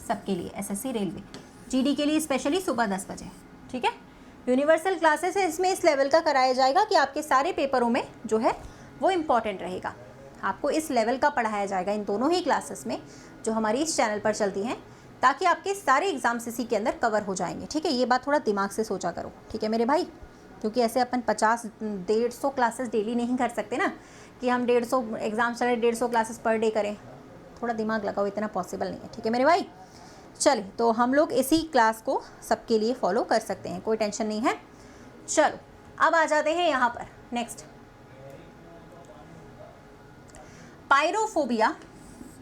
सबके लिए एसएससी रेलवे, जीडी के लिए स्पेशली सुबह 10 बजे। ठीक है, यूनिवर्सल क्लासेस है, इसमें इस लेवल का कराया जाएगा कि आपके सारे पेपरों में जो है वो इम्पॉर्टेंट रहेगा। आपको इस लेवल का पढ़ाया जाएगा इन दोनों ही क्लासेस में जो हमारी इस चैनल पर चलती हैं, ताकि आपके सारे एग्जाम्स इसी के अंदर कवर हो जाएंगे। ठीक है, ये बात थोड़ा दिमाग से सोचा करो, ठीक है मेरे भाई, क्योंकि ऐसे अपन 50-150 क्लासेस डेली नहीं कर सकते ना, कि हम 150 एग्जाम चले 150 क्लासेस पर डे करें। थोड़ा दिमाग लगाओ, इतना पॉसिबल नहीं है। ठीक है मेरे भाई, चलिए, तो हम लोग इसी क्लास को सबके लिए फॉलो कर सकते हैं, कोई टेंशन नहीं है। चलो अब आ जाते हैं यहाँ पर नेक्स्ट। पायरोफोबिया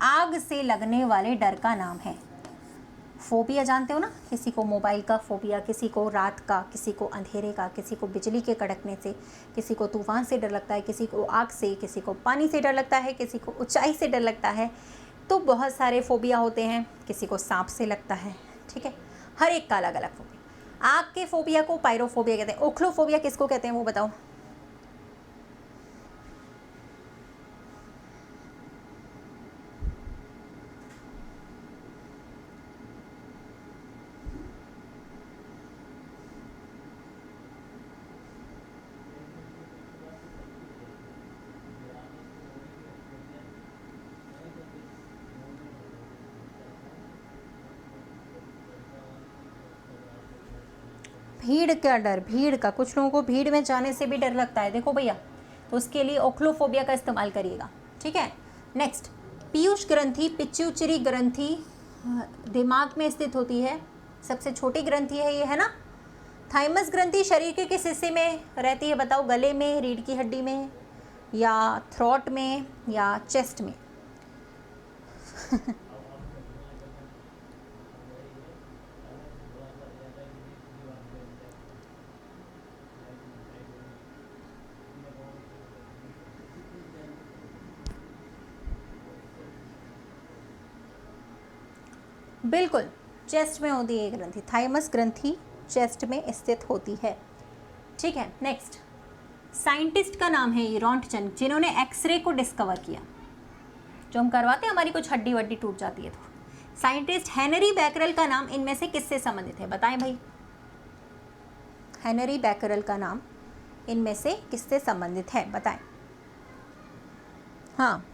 आग से लगने वाले डर का नाम है। फोबिया जानते हो ना, किसी को मोबाइल का फोबिया, किसी को रात का, किसी को अंधेरे का, किसी को बिजली के कड़कने से, किसी को तूफान से डर लगता है, किसी को आग से, किसी को पानी से डर लगता है, किसी को ऊंचाई से डर लगता है। तो बहुत सारे फोबिया होते हैं, किसी को सांप से लगता है, ठीक है, हर एक का अलग अलग फोबिया। आग के फोबिया को पायरोफोबिया कहते हैं। ओक्लोफोबिया किसको कहते हैं वो बताओ। भीड़ का डर, भीड़ का, कुछ लोगों को भीड़ में जाने से भी डर लगता है, देखो भैया, तो उसके लिए ओक्लोफोबिया का इस्तेमाल करिएगा, ठीक है। नेक्स्ट, पीयूष ग्रंथि पिट्यूटरी ग्रंथि दिमाग में स्थित होती है, सबसे छोटी ग्रंथि है ये, है ना। थाइमस ग्रंथि शरीर के किस हिस्से में रहती है बताओ, गले में, रीढ़ की हड्डी में, या थ्रोट में, या चेस्ट में। बिल्कुल, चेस्ट में होती है ग्रंथि, थाइमस ग्रंथि चेस्ट में स्थित होती है, ठीक है। नेक्स्ट, साइंटिस्ट का नाम है ये रॉन्टगन, जिन्होंने एक्सरे को डिस्कवर किया। जो हम करवाते हैं, हमारी कुछ हड्डी वड्डी टूट जाती है तो। साइंटिस्ट हेनरी बैकरल का नाम इनमें से किससे संबंधित है, बताएं भाई। हेनरी बैकरल का नाम इनमें से किससे संबंधित है, बताएं। हाँ,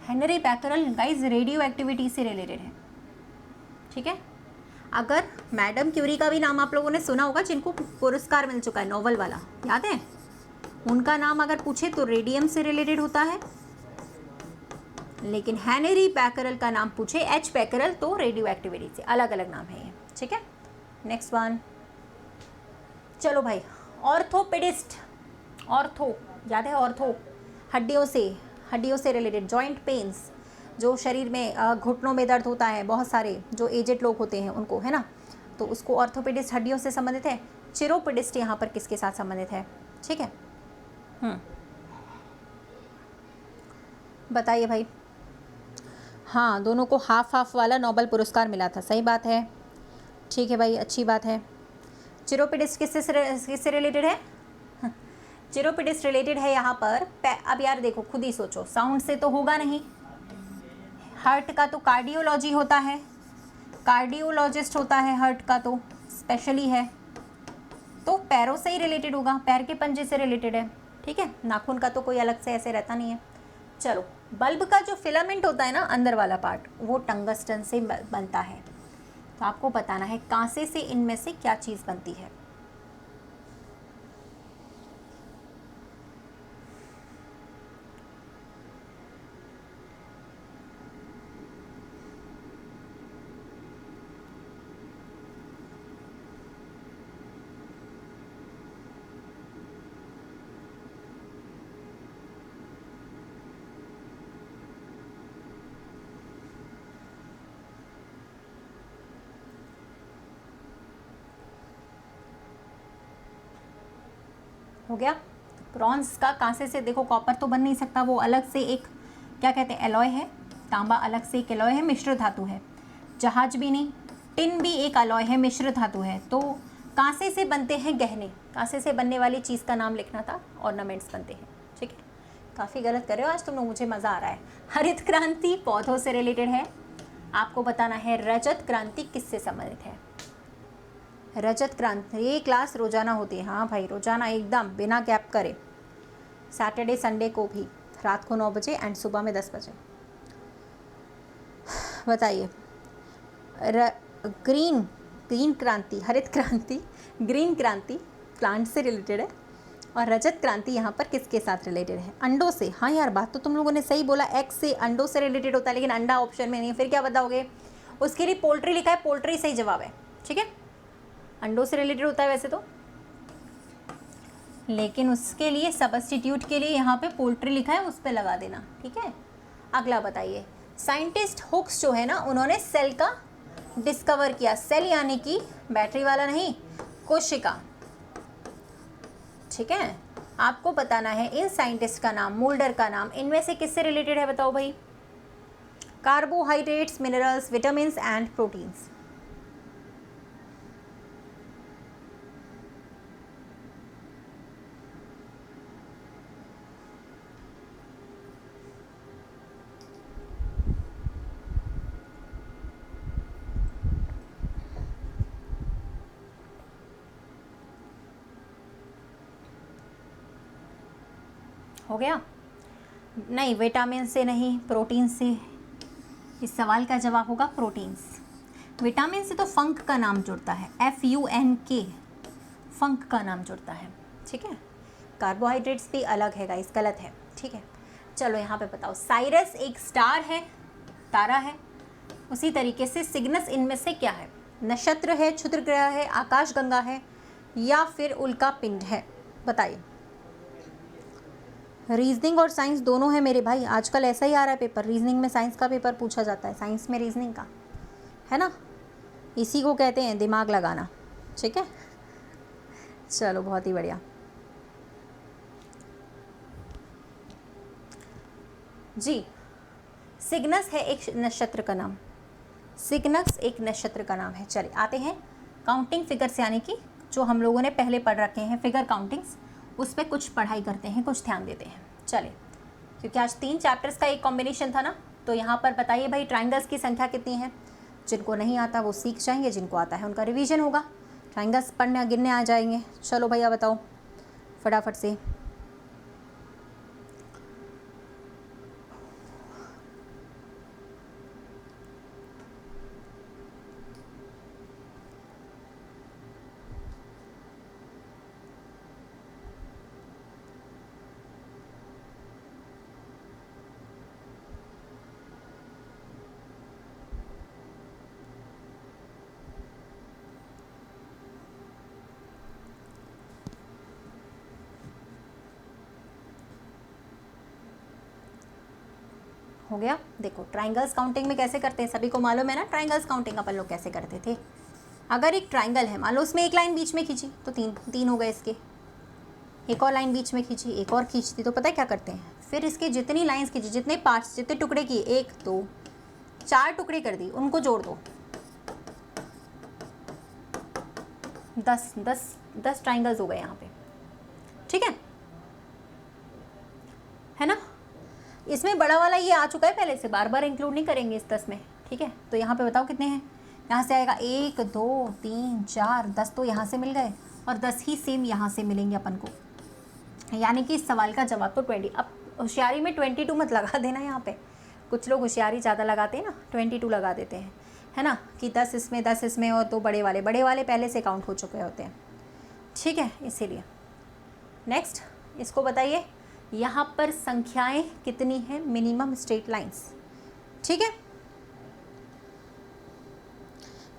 Henry Becquerel guys radio activity से रिलेटेड है, ठीक है। अगर मैडम क्यूरी का भी नाम आप लोगों ने सुना होगा, जिनको पुरस्कार मिल चुका है नोबेल वाला, याद है, उनका नाम अगर पूछे तो रेडियम से रिलेटेड होता है, लेकिन हेनरी बैकरल का नाम पूछे, एच बैकरल, तो रेडियो एक्टिविटी से, अलग अलग नाम है ये, ठीक है। नेक्स्ट वन, चलो भाई, ऑर्थोपेडिस्ट, ऑर्थो याद है, ऑर्थो हड्डियों से रिलेटेड, जॉइंट पेन्स, जो शरीर में घुटनों में दर्द होता है, बहुत सारे जो एजेड लोग होते हैं उनको, है ना, तो उसको ऑर्थोपेडिस्ट हड्डियों से संबंधित है। चिरोपेडिस्ट यहाँ पर किसके साथ संबंधित है, ठीक है। बताइए भाई। हाँ, दोनों को हाफ हाफ वाला नोबेल पुरस्कार मिला था, सही बात है, ठीक है भाई, अच्छी बात है। चिरोपेडिस्ट किससे रिलेटेड है, चिरोपेडिस्ट रिलेटेड है यहाँ पर। अब यार देखो, खुद ही सोचो, साउंड से तो होगा नहीं, हार्ट का तो कार्डियोलॉजी होता है, कार्डियोलॉजिस्ट होता है, हार्ट का तो स्पेशली है, तो पैरों से ही रिलेटेड होगा, पैर के पंजे से रिलेटेड है, ठीक है। नाखून का तो कोई अलग से ऐसे रहता नहीं है। चलो, बल्ब का जो फिलामेंट होता है ना, अंदर वाला पार्ट, वो टंगस्टन से बनता है। तो आपको बताना है कांसे से इनमें से क्या चीज़ बनती है। हो गया। ब्रॉन्ज का कांसे से, देखो कॉपर तो बन नहीं सकता, वो अलग से एक क्या कहते हैं, एलॉय है। तांबा अलग से एक एलॉय है, मिश्र धातु है। जहाज भी नहीं, टिन भी एक अलॉय है, मिश्र धातु है। तो कांसे से बनते हैं गहने, कांसे से बनने वाली चीज़ का नाम लिखना था, ऑर्नामेंट्स बनते हैं, ठीक है। काफ़ी गलत कर रहे हो आज तुम लोग, मुझे मज़ा आ रहा है। हरित क्रांति पौधों से रिलेटेड है, आपको बताना है रजत क्रांति किससे संबंधित है। रजत क्रांति, ये क्लास रोजाना होती है, हाँ भाई रोजाना एकदम बिना गैप करे, सैटरडे संडे को भी रात को 9 बजे एंड सुबह में 10 बजे। बताइए, ग्रीन क्रांति, हरित क्रांति, ग्रीन क्रांति प्लांट से रिलेटेड है और रजत क्रांति यहाँ पर किसके साथ रिलेटेड है? अंडों से। हाँ यार, बात तो तुम लोगों ने सही बोला, एग से, अंडों से रिलेटेड होता है, लेकिन अंडा ऑप्शन में नहीं है, फिर क्या बताओगे? उसके लिए पोल्ट्री लिखा है, पोल्ट्री सही जवाब है, ठीक है, अंडों से रिलेटेड होता है वैसे तो, लेकिन उसके लिए सब्स्टिट्यूट के लिए यहाँ पे पोल्ट्री लिखा है, उस पर लगा देना, ठीक है। अगला बताइए, साइंटिस्ट हुक्स जो है ना, उन्होंने सेल का डिस्कवर किया, सेल यानी कि बैटरी वाला नहीं, कोशिका, ठीक है। आपको बताना है इन साइंटिस्ट का नाम, मोल्डर का नाम, इनमें से किससे रिलेटेड है बताओ भाई? Carbohydrates, minerals, vitamins and proteins. हो गया? नहीं, विटामिन से नहीं, प्रोटीन से। इस सवाल का जवाब होगा प्रोटीन्स। विटामिन से तो फंक का नाम जुड़ता है, FUNK, फंक का नाम जुड़ता है, ठीक है। कार्बोहाइड्रेट्स भी अलग है गाइस, गलत है, ठीक है। चलो यहाँ पे बताओ, साइरस एक स्टार है, तारा है, उसी तरीके से सिग्नस इनमें से क्या है? नक्षत्र है, क्षुद्र ग्रह है, आकाशगंगा है या फिर उल्का पिंड है? बताइए। रीजनिंग और साइंस दोनों है मेरे भाई, आजकल ऐसा ही आ रहा है पेपर, रीजनिंग में साइंस का पेपर पूछा जाता है, साइंस में रीजनिंग का, है ना, इसी को कहते हैं दिमाग लगाना, ठीक है। चलो बहुत ही बढ़िया जी। सिग्नस है एक नक्षत्र का नाम, सिग्नस एक नक्षत्र का नाम है। चलिए आते हैं काउंटिंग फिगर्स, यानी कि जो हम लोगों ने पहले पढ़ रखे हैं फिगर काउंटिंग्स, उस पर कुछ पढ़ाई करते हैं, कुछ ध्यान देते हैं। चलिए, क्योंकि आज 3 चैप्टर्स का एक कॉम्बिनेशन था ना, तो यहाँ पर बताइए भाई ट्राइंगल्स की संख्या कितनी है? जिनको नहीं आता वो सीख जाएंगे, जिनको आता है उनका रिवीजन होगा, ट्राइंगल्स पढ़ने गिनने आ जाएंगे। चलो भैया बताओ फटाफट से। हो गया? देखो ट्राइंगल्स काउंटिंग में कैसे करते हैं, सभी को मालूम है ना, ट्राइंगल्स काउंटिंग अपन लोग कैसे करते थे। अगर एक ट्राइंगल है, मान लो उसमें एक लाइन बीच में खींची तो 3 हो गए इसके, एक और लाइन बीच में खींची, एक और खींचती, तो पता है क्या करते हैं, फिर इसके जितनी लाइंस खींची, जितने पार्ट्स, जितने टुकड़े किए, 1 2 4 टुकड़े कर दी, उनको जोड़ दो, 10 ट्राइंगल्स हो गए यहाँ पे, ठीक है ना। इसमें बड़ा वाला ये आ चुका है पहले से, बार बार इंक्लूड नहीं करेंगे इस 10 में, ठीक है। तो यहाँ पे बताओ कितने हैं, यहाँ से आएगा 1 2 3 4 10, तो यहाँ से मिल गए और 10 ही सेम यहाँ से मिलेंगे अपन को, यानी कि इस सवाल का जवाब तो 20। अब होशियारी में 22 मत लगा देना, यहाँ पे कुछ लोग होशियारी ज़्यादा लगाते हैं ना, 22 लगा देते हैं, है ना, कि 10 इसमें और 2 बड़े वाले पहले से काउंट हो चुके होते हैं, ठीक है, इसीलिए। नेक्स्ट इसको बताइए, यहाँ पर संख्याएं कितनी हैं मिनिमम स्ट्रेट लाइंस, ठीक है,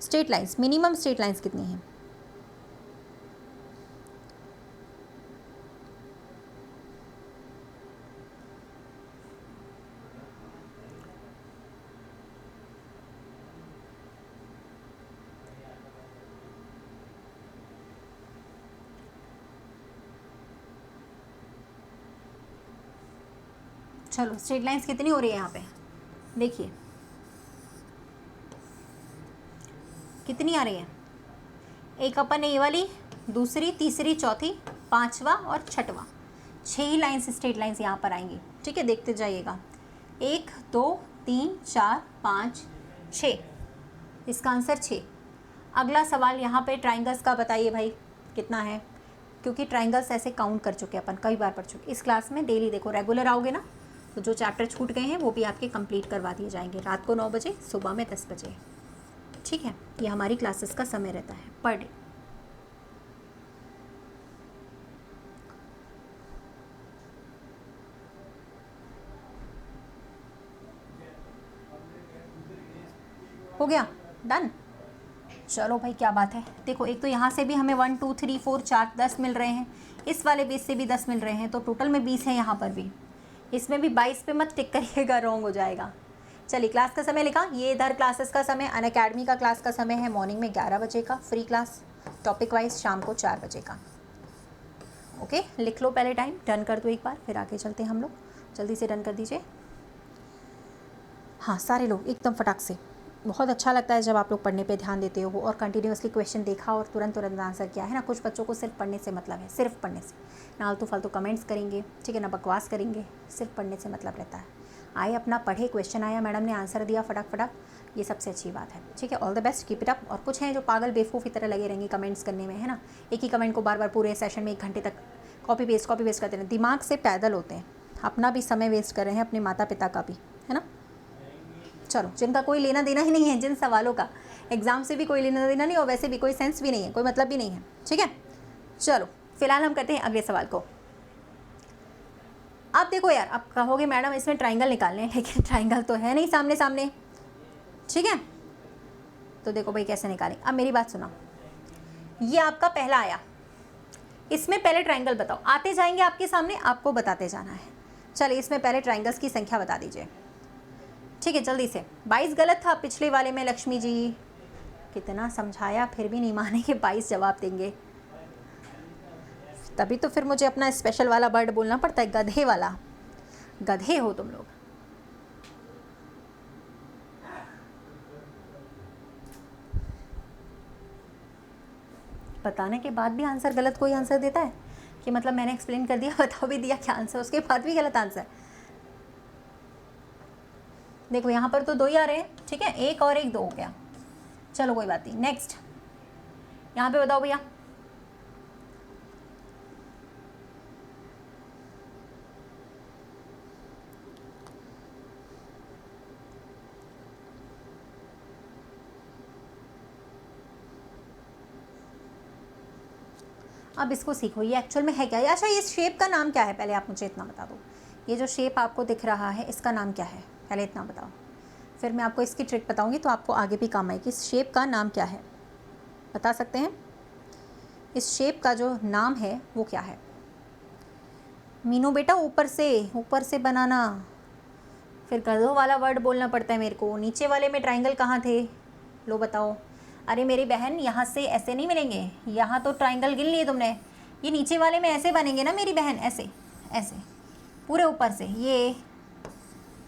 straight lines, minimum straight lines कितनी हैं? चलो स्ट्रेट लाइंस कितनी हो रही है यहाँ पे, देखिए कितनी आ रही है, एक अपन ने ये वाली, दूसरी, तीसरी, चौथी, 5वां और 6वां, 6 ही लाइंस स्ट्रेट लाइंस यहाँ पर आएंगी, ठीक है, देखते जाइएगा। 1 2 3 4 5 6, इसका आंसर 6। अगला सवाल यहाँ पे ट्राइंगल्स का बताइए भाई कितना है, क्योंकि ट्राइंगल्स ऐसे काउंट कर चुके अपन, कई बार पढ़ चुके इस क्लास में। डेली देखो रेगुलर आओगे ना तो जो चैप्टर छूट गए हैं वो भी आपके कंप्लीट करवा दिए जाएंगे, रात को 9 बजे, सुबह में 10 बजे। ठीक है, ये हमारी क्लासेस का समय रहता है पर डे। हो गया डन। चलो भाई क्या बात है। देखो एक तो यहाँ से भी हमें 1 2 3 4 4 10 मिल रहे हैं, इस वाले बेस से भी 10 मिल रहे हैं, तो टोटल में 20 है यहाँ पर भी। इसमें भी 22 पे मत टिक करिएगा, रॉन्ग हो जाएगा। चलिए क्लास का समय लिखा, ये इधर क्लासेस का समय, अनअकैडमी का क्लास का समय है मॉर्निंग में 11 बजे का फ्री क्लास, टॉपिक वाइज शाम को 4 बजे का। ओके लिख लो पहले टाइम, डन कर दो एक बार, फिर आगे चलते हैं हम लोग। जल्दी से डन कर दीजिए। हाँ सारे लोग एकदम फटाक से। बहुत अच्छा लगता है जब आप लोग पढ़ने पे ध्यान देते हो और कंटिन्यूसली क्वेश्चन देखा और तुरंत आंसर किया है ना। कुछ बच्चों को सिर्फ पढ़ने से मतलब है, सिर्फ पढ़ने से, ना आलतू फालतू कमेंट्स करेंगे, ठीक है ना, बकवास करेंगे, सिर्फ पढ़ने से मतलब रहता है। आए अपना पढ़े, क्वेश्चन आया, मैडम ने आंसर दिया फटाक फटाक, ये सबसे अच्छी बात है। ठीक है, all the best, keep it up. और कुछ हैं जो पागल बेवकूफ़ की तरह लगे रहेंगे कमेंट्स करने में, है ना, एक ही कमेंट को बार बार पूरे सेशन में 1 घंटे तक कॉपी पेस्ट करते हैं, दिमाग से पैदल होते हैं, अपना भी समय वेस्ट कर रहे हैं, अपने माता पिता का भी, है ना। चलो जिनका कोई लेना देना ही नहीं है, जिन सवालों का एग्जाम से भी कोई लेना देना नहीं और वैसे भी कोई सेंस भी नहीं है, कोई मतलब भी नहीं है, ठीक है। चलो फिलहाल हम करते हैं अगले सवाल को। आप देखो यार, आप कहोगे मैडम इसमें ट्राइंगल निकालने हैं, लेकिन ट्राइंगल तो है नहीं सामने सामने, ठीक है। तो देखो भाई कैसे निकालें। अब मेरी बात सुनो, ये आपका पहला आया, इसमें पहले ट्राइंगल बताओ, आते जाएंगे आपके सामने, आपको बताते जाना है। चलिए इसमें पहले ट्राइंगल्स की संख्या बता दीजिए, ठीक है जल्दी से। 22 गलत था पिछले वाले में, लक्ष्मी जी कितना समझाया फिर भी नहीं माने कि 22 जवाब देंगे, तभी तो फिर मुझे अपना स्पेशल वाला वर्ड बोलना पड़ता है, गधे वाला। गधे हो तुम लोग। बताने के बाद भी आंसर गलत कोई आंसर देता है कि मतलब मैंने एक्सप्लेन कर दिया, बता भी दिया क्या आंसर, उसके बाद भी गलत आंसर। देखो यहाँ पर तो 2 ही आ रहे हैं, ठीक है, 1 और 1 2 हो गया। चलो कोई बात नहीं, नेक्स्ट यहाँ पे बताओ भैया। अब इसको सीखो, ये एक्चुअल में है क्या। अच्छा ये शेप का नाम क्या है, पहले आप मुझे इतना बता दो। ये जो शेप आपको दिख रहा है इसका नाम क्या है, पहले इतना बताओ, फिर मैं आपको इसकी ट्रिक बताऊंगी तो आपको आगे भी काम आएगी। इस शेप का नाम क्या है, बता सकते हैं? इस शेप का जो नाम है वो क्या है? मीनू बेटा ऊपर से बनाना, फिर गधों वाला वर्ड बोलना पड़ता है मेरे को। नीचे वाले में ट्राइंगल कहाँ थे, लो बताओ। अरे मेरी बहन यहाँ से ऐसे नहीं मिलेंगे, यहाँ तो ट्राइंगल गिन लिए तुमने, ये नीचे वाले में ऐसे बनेंगे ना मेरी बहन, ऐसे ऐसे पूरे ऊपर से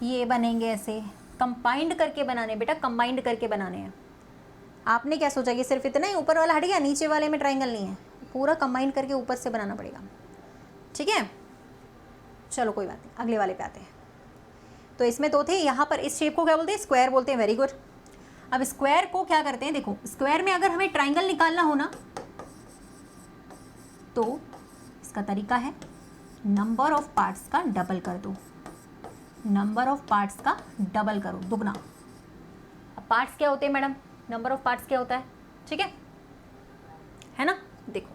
ये बनेंगे ऐसे, कंबाइंड करके बनाने बेटा, कंबाइंड करके बनाने हैं। आपने क्या सोचा कि सिर्फ इतना ही ऊपर वाला हट गया, नीचे वाले में ट्राइंगल नहीं है, पूरा कंबाइंड करके ऊपर से बनाना पड़ेगा, ठीक है। चलो कोई बात नहीं, अगले वाले पे आते हैं। तो इसमें तो थे, यहाँ पर इस शेप को क्या बोलते हैं, स्क्वायर बोलते हैं, वेरी गुड। अब स्क्वायर को क्या करते हैं, देखो स्क्वायर में अगर हमें ट्राइंगल निकालना हो ना तो इसका तरीका है नंबर ऑफ पार्ट्स का डबल कर दो, नंबर ऑफ पार्ट्स का डबल करो, दुगना। अब पार्ट्स क्या होते हैं मैडम, नंबर ऑफ पार्ट्स क्या होता है, ठीक है ना। देखो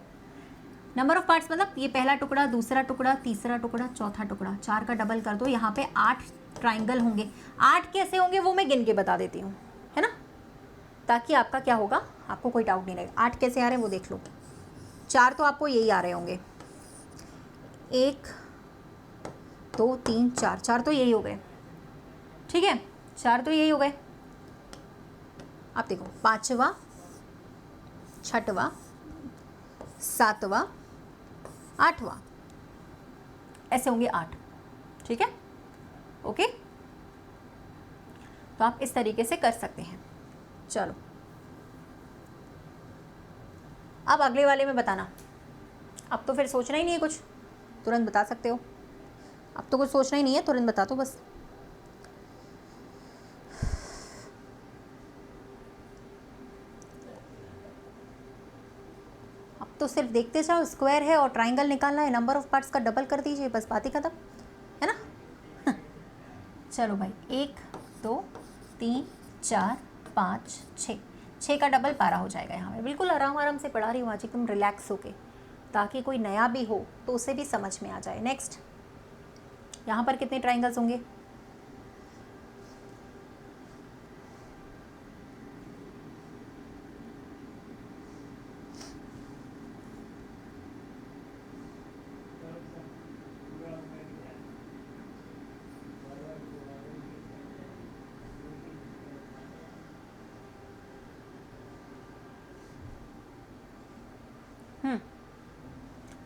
नंबर ऑफ पार्ट्स मतलब ये पहला टुकड़ा, दूसरा टुकड़ा, तीसरा टुकड़ा, चौथा टुकड़ा, 4 का डबल कर दो, यहाँ पे 8 ट्राइंगल होंगे। 8 कैसे होंगे वो मैं गिन के बता देती हूँ, है ना, ताकि आपका क्या होगा, आपको कोई डाउट नहीं रहेगा। 8 कैसे आ रहे हैं वो देख लो। 4 तो आपको यही आ रहे होंगे, 1 2 3 4, 4 तो यही हो गए, ठीक है, 4 तो यही हो गए। आप देखो 5वां, 6वां, 7वां, 8वां, ऐसे होंगे 8, ठीक है, ओके। तो आप इस तरीके से कर सकते हैं। चलो अब अगले वाले में बताना। अब तो फिर सोचना ही नहीं है कुछ, तुरंत बता सकते हो। अब तो कुछ सोचना ही नहीं है, तुरंत बता दो बस। तो सिर्फ देखते जाओ, स्क्वायर है और ट्राइंगल निकालना है, नंबर ऑफ पार्ट्स का डबल कर दीजिए, बस बात ही खत्म, है ना। चलो भाई, 1 2 3 4 5 6, 6 का डबल 12 हो जाएगा। यहाँ मैं बिल्कुल आराम आराम से पढ़ा रही हूँ आज, एकदम रिलैक्स होके, ताकि कोई नया भी हो तो उसे भी समझ में आ जाए। नेक्स्ट, यहाँ पर कितने ट्राइंगल्स होंगे?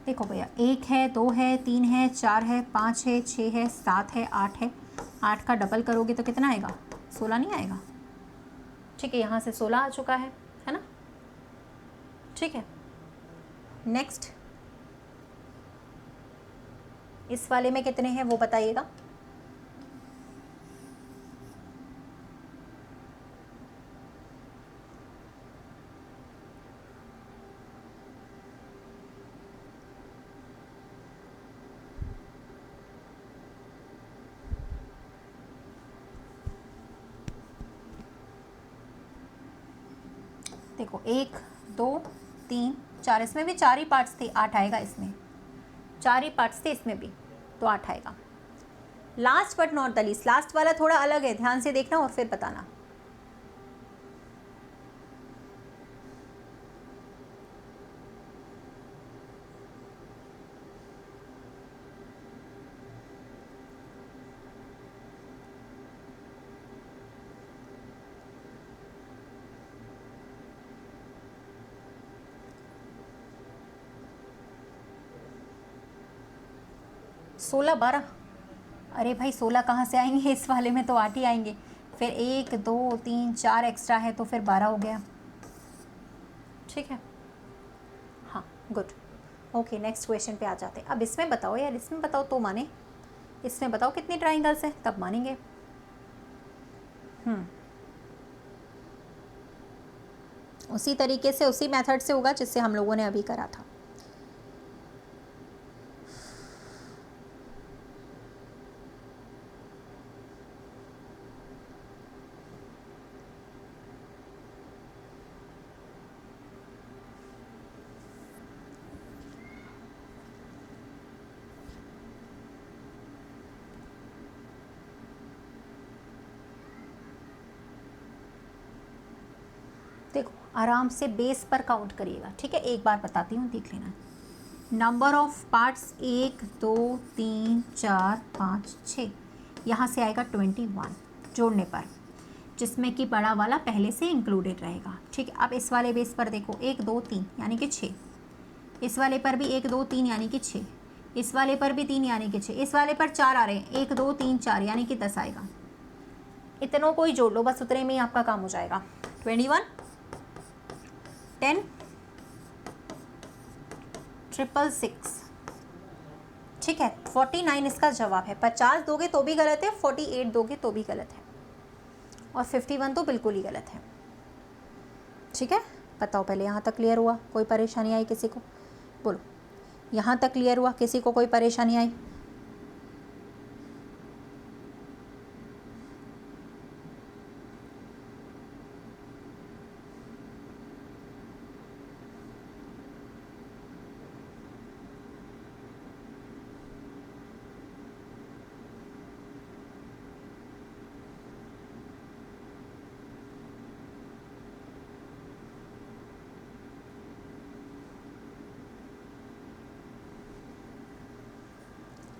देखो भैया, 1 है, 2 है, 3 है, 4 है, 5 है, 6 है, 7 है, 8 है। 8 का डबल करोगे तो कितना आएगा? 16 नहीं आएगा? ठीक है, यहाँ से 16 आ चुका है ना? ठीक है, नेक्स्ट, इस वाले में कितने हैं वो बताइएगा। देखो, 1 2 3 4, इसमें भी 4 ही पार्ट्स थे, 8 आएगा इसमें। 4 ही पार्ट्स थे इसमें भी, तो 8 आएगा। Last but not the least, last वाला थोड़ा अलग है, ध्यान से देखना और फिर बताना। सोलह 12, अरे भाई 16 कहाँ से आएंगे? इस वाले में तो 8 ही आएंगे। फिर 1 2 3 4 एक्स्ट्रा है तो फिर 12 हो गया। ठीक है, हाँ, गुड। ओके, नेक्स्ट क्वेश्चन पे आ जाते हैं। अब इसमें बताओ यार, इसमें बताओ तो माने, इसमें बताओ कितनी ट्राइंगल्स हैं, तब मानेंगे। उसी तरीके से, उसी मेथड से होगा जिससे हम लोगों ने अभी करा था। देखो, आराम से बेस पर काउंट करिएगा, ठीक है। एक बार बताती हूँ, देख लेना। नंबर ऑफ पार्ट्स 1 2 3 4 5 6, यहाँ से आएगा 21 जोड़ने पर, जिसमें कि बड़ा वाला पहले से इंक्लूडेड रहेगा। ठीक है, अब इस वाले बेस पर देखो, 1 2 3 यानी कि 6, इस वाले पर भी 1 2 3 यानी कि 6, इस वाले पर भी 3 यानी कि 6, इस वाले पर 4 आ रहे हैं, 1 2 3 4 यानी कि 10 आएगा। इतनों को ही जोड़ लो, बस उतने में ही आपका काम हो जाएगा। 21 10 666, ठीक है। 49 इसका जवाब है। 50 दोगे तो भी गलत है, 48 दोगे तो भी गलत है, और 51 तो बिल्कुल ही गलत है। ठीक है, बताओ पहले यहाँ तक क्लियर हुआ? कोई परेशानी आई किसी को? बोलो, यहाँ तक क्लियर हुआ? किसी को कोई परेशानी आई?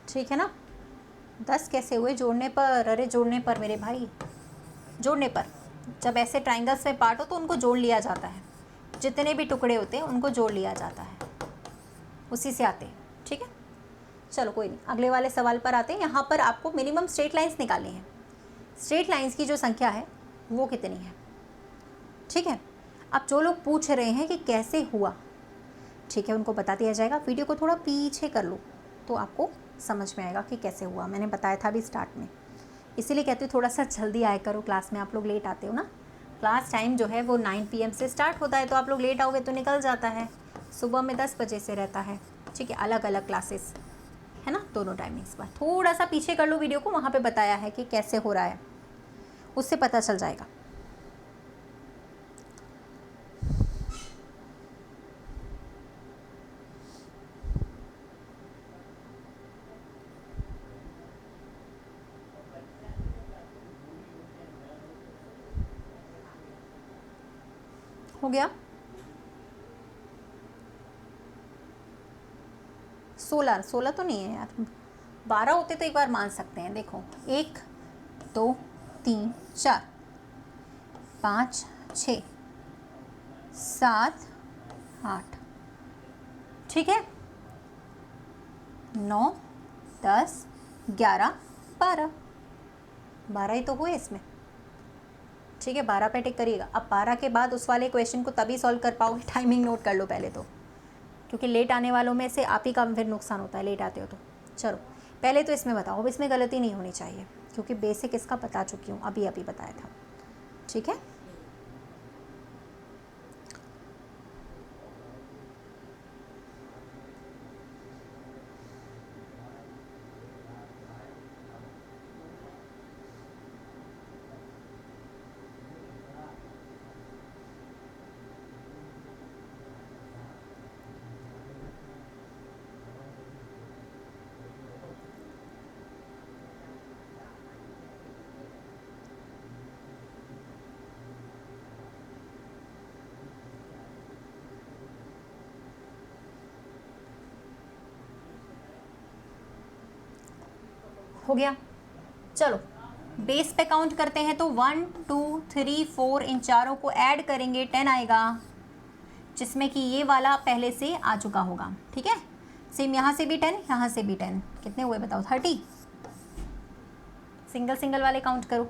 ठीक है ना। 10 कैसे हुए? जोड़ने पर। अरे जोड़ने पर मेरे भाई, जोड़ने पर। जब ऐसे ट्राइंगल्स में पार्ट हो तो उनको जोड़ लिया जाता है, जितने भी टुकड़े होते हैं उनको जोड़ लिया जाता है, उसी से आते हैं। ठीक है, चलो कोई नहीं, अगले वाले सवाल पर आते हैं। यहाँ पर आपको मिनिमम स्ट्रेट लाइंस निकालनी है। स्ट्रेट लाइंस की जो संख्या है वो कितनी है? ठीक है, अब जो लोग पूछ रहे हैं कि कैसे हुआ, ठीक है, उनको बता दिया जाएगा। वीडियो को थोड़ा पीछे कर लो तो आपको समझ में आएगा कि कैसे हुआ। मैंने बताया था अभी स्टार्ट में, इसीलिए कहती हूँ थोड़ा सा जल्दी आया करो क्लास में। आप लोग लेट आते हो ना, क्लास टाइम जो है वो 9 PM से स्टार्ट होता है, तो आप लोग लेट आओगे तो निकल जाता है। सुबह में 10 बजे से रहता है, ठीक है, अलग अलग क्लासेस है ना, दोनों टाइमिंग्स पर। थोड़ा सा पीछे कर लो वीडियो को, वहाँ पे बताया है कि कैसे हो रहा है, उससे पता चल जाएगा। हो गया 16 तो नहीं है यार, 12 होते तो एक बार मान सकते हैं। देखो 1 2 3 4 5 6 7 8, ठीक है, 9 10 11 12, 12 ही तो हुए इसमें, ठीक है। 12 पे टिक करिएगा। अब 12 के बाद उस वाले क्वेश्चन को तभी सॉल्व कर पाओगे, टाइमिंग नोट कर लो पहले तो, क्योंकि लेट आने वालों में से आप ही का फिर नुकसान होता है, लेट आते हो तो। चलो पहले तो इसमें बताओ, अब इसमें गलती नहीं होनी चाहिए क्योंकि बेसिक इसका बता चुकी हूँ, अभी अभी बताया था, ठीक है। हो गया। चलो बेस पे काउंट करते हैं, तो 1 2 3 4 इन चारों को ऐड करेंगे 10 आएगा, जिसमें कि ये वाला पहले से आ चुका होगा, ठीक है। सेम यहाँ से भी 10, यहाँ से भी 10, कितने हुए बताओ? 30। सिंगल सिंगल वाले काउंट करो,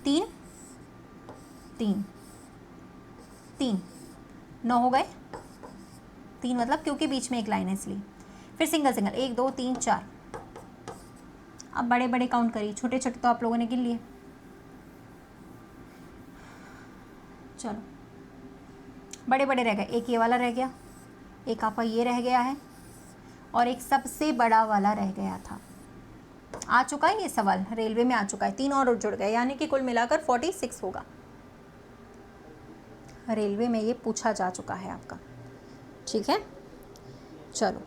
3 3 3, 9 हो गए। 3 मतलब क्योंकि बीच में एक लाइन है इसलिए। फिर सिंगल सिंगल 1 2 3 4। अब बड़े बड़े काउंट करिए, छोटे छोटे तो आप लोगों ने गिन लिए। चलो बड़े बड़े रह गए, एक ये वाला रह गया, एक आपका ये रह गया है, और एक सबसे बड़ा वाला रह गया था। आ चुका है ये सवाल, रेलवे में आ चुका है, 3 और जुड़ गए, यानी कि कुल मिलाकर 46 होगा। रेलवे में ये पूछा जा चुका है आपका, ठीक है। चलो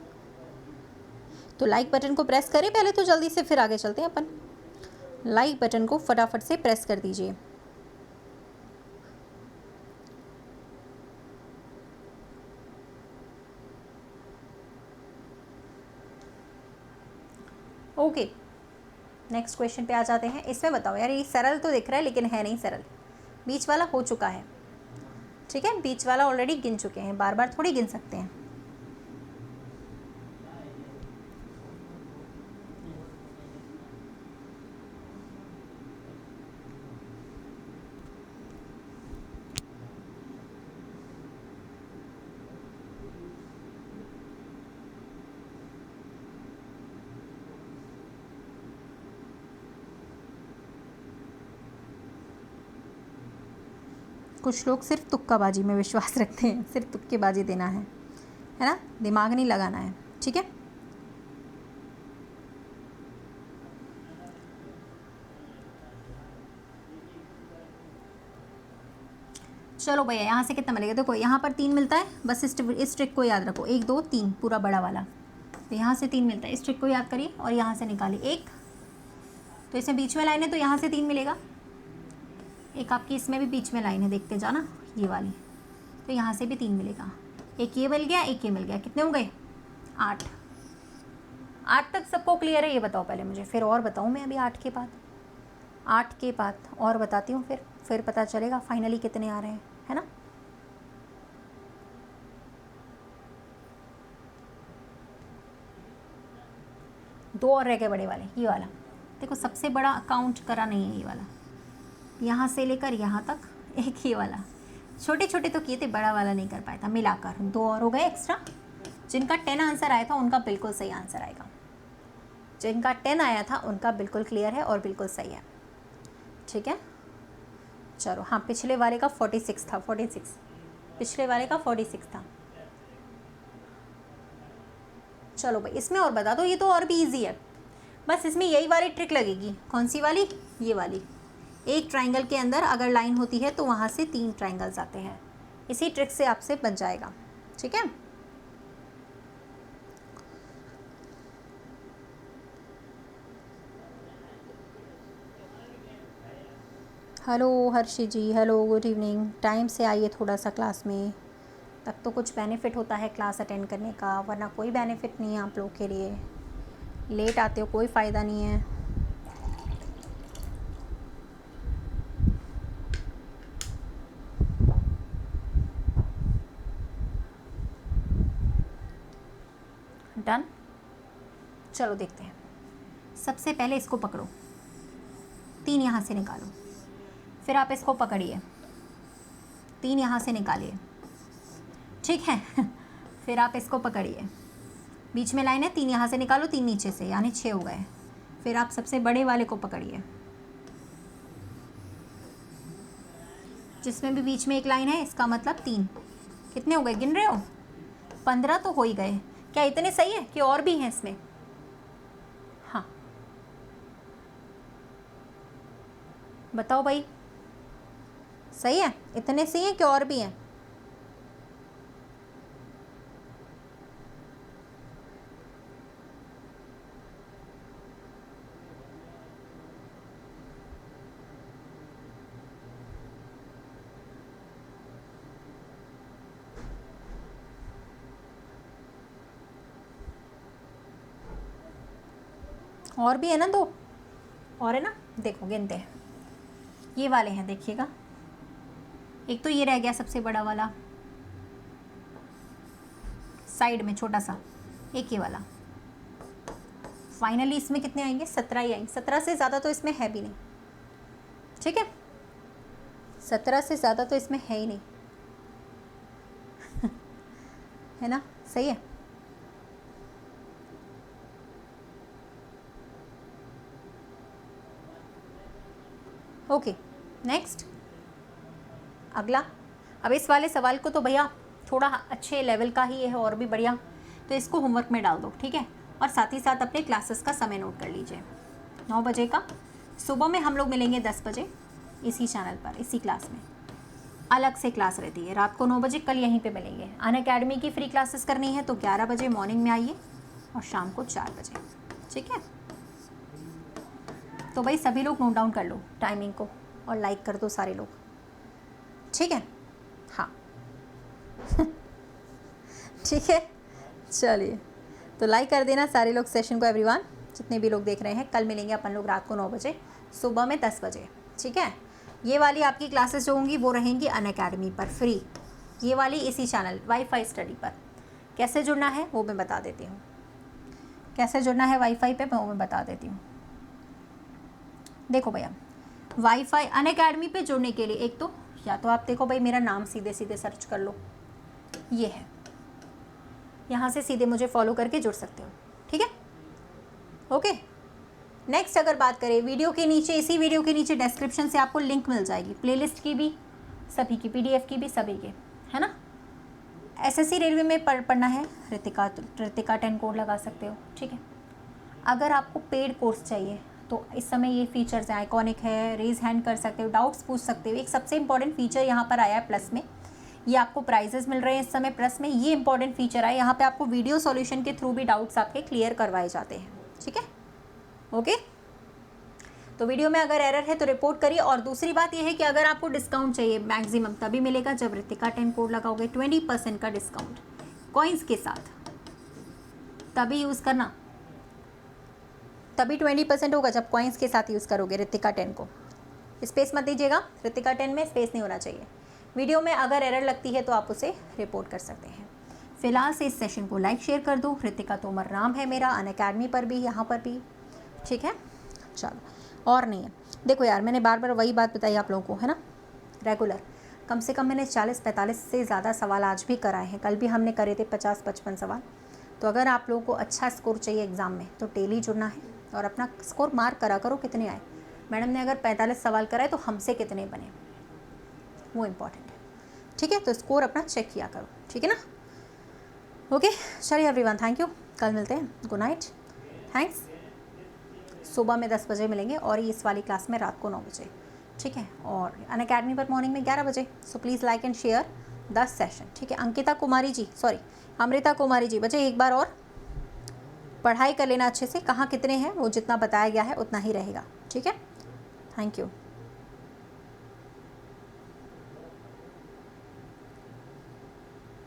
तो लाइक बटन को प्रेस करें पहले तो जल्दी से, फिर आगे चलते हैं अपन। लाइक बटन को फटाफट से प्रेस कर दीजिए। ओके नेक्स्ट क्वेश्चन पे आ जाते हैं। इसमें बताओ यार, ये सरल तो दिख रहा है लेकिन है नहीं सरल। बीच वाला हो चुका है, ठीक है, बीच वाला ऑलरेडी गिन चुके हैं, बार बार थोड़ी गिन सकते हैं। कुछ लोग सिर्फ तुक्काबाजी में विश्वास रखते हैं, सिर्फ तुक्केबाजी देना है ना, दिमाग नहीं लगाना है, ठीक है। चलो भैया यहाँ से कितना मिलेगा? देखो यहाँ पर 3 मिलता है, बस इस ट्रिक को याद रखो, 1 2 3 पूरा बड़ा वाला, तो यहाँ से 3 मिलता है, इस ट्रिक को याद करिए और यहाँ से निकालिए 1, तो इसमें बीच में लाइन है तो यहाँ से 3 मिलेगा। एक आपकी इसमें भी बीच में लाइन है, देखते जाना ये वाली, तो यहाँ से भी 3 मिलेगा। एक ये मिल गया, एक ये मिल गया, कितने हो गए? 8। 8 तक सबको क्लियर है? ये बताओ पहले मुझे, फिर और बताऊँ मैं अभी 8 के बाद, 8 के बाद और बताती हूँ, फिर पता चलेगा फाइनली कितने आ रहे हैं, है ना। दो और रह गए बड़े वाले, ये वाला देखो, सबसे बड़ा काउंट करा नहीं है ये वाला, यहाँ से लेकर यहाँ तक एक, ये वाला छोटे छोटे तो किए थे, बड़ा वाला नहीं कर पाया था, मिलाकर 2 और हो गए एक्स्ट्रा। जिनका 10 आंसर आया था उनका बिल्कुल सही आंसर आएगा, जिनका 10 आया था उनका बिल्कुल क्लियर है और बिल्कुल सही है, ठीक है। चलो हाँ, पिछले वाले का 46 था, 46 पिछले वाले का 46 था, चलो भाई इसमें और बता दो, ये तो और भी ईजी है, बस इसमें यही वाली ट्रिक लगेगी। कौन सी वाली? ये वाली। एक ट्राइंगल के अंदर अगर लाइन होती है तो वहाँ से 3 ट्राइंगल्स आते हैं, इसी ट्रिक से आपसे बन जाएगा। ठीक है, हेलो हर्षी जी, हेलो, गुड इवनिंग। टाइम से आइए थोड़ा सा क्लास में, तब तो कुछ बेनिफिट होता है क्लास अटेंड करने का, वरना कोई बेनिफिट नहीं है आप लोग के लिए। लेट आते हो कोई फ़ायदा नहीं है। डन, चलो देखते हैं। सबसे पहले इसको पकड़ो, 3 यहाँ से निकालो, फिर आप इसको पकड़िए, 3 यहाँ से निकालिए, ठीक है। फिर आप इसको पकड़िए, बीच में लाइन है, 3 यहाँ से निकालो, 3 नीचे से, यानी 6 हो गए। फिर आप सबसे बड़े वाले को पकड़िए, जिसमें भी बीच में एक लाइन है, इसका मतलब 3। कितने हो गए, गिन रहे हो? 15 तो हो ही गए। क्या इतने सही है कि और भी हैं इसमें? हाँ बताओ भाई, सही है? इतने सही हैं कि और भी हैं? और भी है ना, 2 और है ना, देखो गिनते हैं। ये वाले हैं, देखिएगा, एक तो ये रह गया सबसे बड़ा वाला साइड में छोटा सा, एक ये वाला। फाइनली इसमें कितने आएंगे? 17 ही आएंगे। 17 से ज़्यादा तो इसमें है भी नहीं, ठीक है, 17 से ज़्यादा तो इसमें है ही नहीं। है ना, सही है। ओके, नेक्स्ट अगला। अब इस वाले सवाल को तो भैया थोड़ा अच्छे लेवल का ही है और भी बढ़िया, तो इसको होमवर्क में डाल दो, ठीक है। और साथ ही साथ अपने क्लासेस का समय नोट कर लीजिए। 9 बजे का सुबह में हम लोग मिलेंगे 10 बजे इसी चैनल पर, इसी क्लास में। अलग से क्लास रहती है रात को 9 बजे, कल यहीं पे मिलेंगे। अनअकैडमी की फ्री क्लासेस करनी है तो 11 बजे मॉर्निंग में आइए और शाम को 4 बजे, ठीक है। तो भाई सभी लोग नोट डाउन कर लो टाइमिंग को और लाइक कर दो सारे लोग, ठीक है। हाँ ठीक है, चलिए तो लाइक कर देना सारे लोग सेशन को, एवरीवन जितने भी लोग देख रहे हैं। कल मिलेंगे अपन लोग रात को 9 बजे, सुबह में 10 बजे, ठीक है। ये वाली आपकी क्लासेस जो होंगी वो रहेंगी अनअकैडमी पर फ्री, ये वाली इसी चैनल वाईफाई स्टडी पर। कैसे जुड़ना है वो मैं बता देती हूँ, कैसे जुड़ना है वाईफाई पे वो मैं बता देती हूँ। देखो भैया, वाईफाई अनअकैडमी पे जुड़ने के लिए एक तो या तो आप देखो भाई मेरा नाम सीधे सीधे सर्च कर लो, ये है, यहाँ से सीधे मुझे फॉलो करके जुड़ सकते हो, ठीक है। ओके, नेक्स्ट अगर बात करें वीडियो के नीचे, इसी वीडियो के नीचे डिस्क्रिप्शन से आपको लिंक मिल जाएगी प्लेलिस्ट की भी, सभी की, पीडीएफ की भी, सभी के, है ना। एसएससी रेलवे में पढ़ना है, ऋतिका 10 कोड लगा सकते हो, ठीक है। अगर आपको पेड कोर्स चाहिए तो इस समय ये फीचर्स हैं, आइकॉनिक है, रेज हैंड कर सकते हो, डाउट्स पूछ सकते हो। एक सबसे इंपॉर्टेंट फीचर यहाँ पर आया है प्लस में, ये आपको प्राइजेस मिल रहे हैं इस समय प्लस में, ये इंपॉर्टेंट फीचर आया, यहाँ पे आपको वीडियो सॉल्यूशन के थ्रू भी डाउट्स आपके क्लियर करवाए जाते हैं, ठीक है। ओके, तो वीडियो में अगर एरर है तो रिपोर्ट करिए। और दूसरी बात ये है कि अगर आपको डिस्काउंट चाहिए मैक्सिमम तभी मिलेगा जब ऋतिका 10 कोड लगाओगे, 20% का डिस्काउंट कॉइन्स के साथ, तभी यूज़ करना, तभी 20% होगा जब कॉइन्स के साथ यूज़ करोगे ऋतिका 10 को। स्पेस मत दीजिएगा, ऋतिका 10 में स्पेस नहीं होना चाहिए। वीडियो में अगर एरर लगती है तो आप उसे रिपोर्ट कर सकते हैं। फिलहाल से इस सेशन को लाइक शेयर कर दो। ऋतिका तोमर नाम है मेरा, अनअकैडमी पर भी, यहाँ पर भी, ठीक है। चलो, और नहीं है। देखो यार, मैंने बार बार वही बात बताई आप लोगों को, है ना, रेगुलर कम से कम मैंने 40-45 से ज़्यादा सवाल आज भी कराए हैं, कल भी हमने करे थे 50-55 सवाल। तो अगर आप लोगों को अच्छा स्कोर चाहिए एग्ज़ाम में तो डेली जुड़ना है और अपना स्कोर मार्क करा करो कितने आए। मैडम ने अगर 45 सवाल कराए तो हमसे कितने बने, वो इम्पॉर्टेंट है, ठीक है। तो स्कोर अपना चेक किया करो, ठीक है ना। ओके, चलिए एवरीवन, थैंक यू। कल मिलते हैं, गुड नाइट, थैंक्स। सुबह में 10 बजे मिलेंगे और इस वाली क्लास में रात को 9 बजे, ठीक है। और अनअकैडमी पर मॉर्निंग में 11 बजे। So please like and share the session, ठीक है। अंकिता कुमारी जी, सॉरी अमृता कुमारी जी, बच्चे एक बार और पढ़ाई कर लेना अच्छे से, कहाँ कितने हैं वो जितना बताया गया है उतना ही रहेगा, ठीक है। Thank you.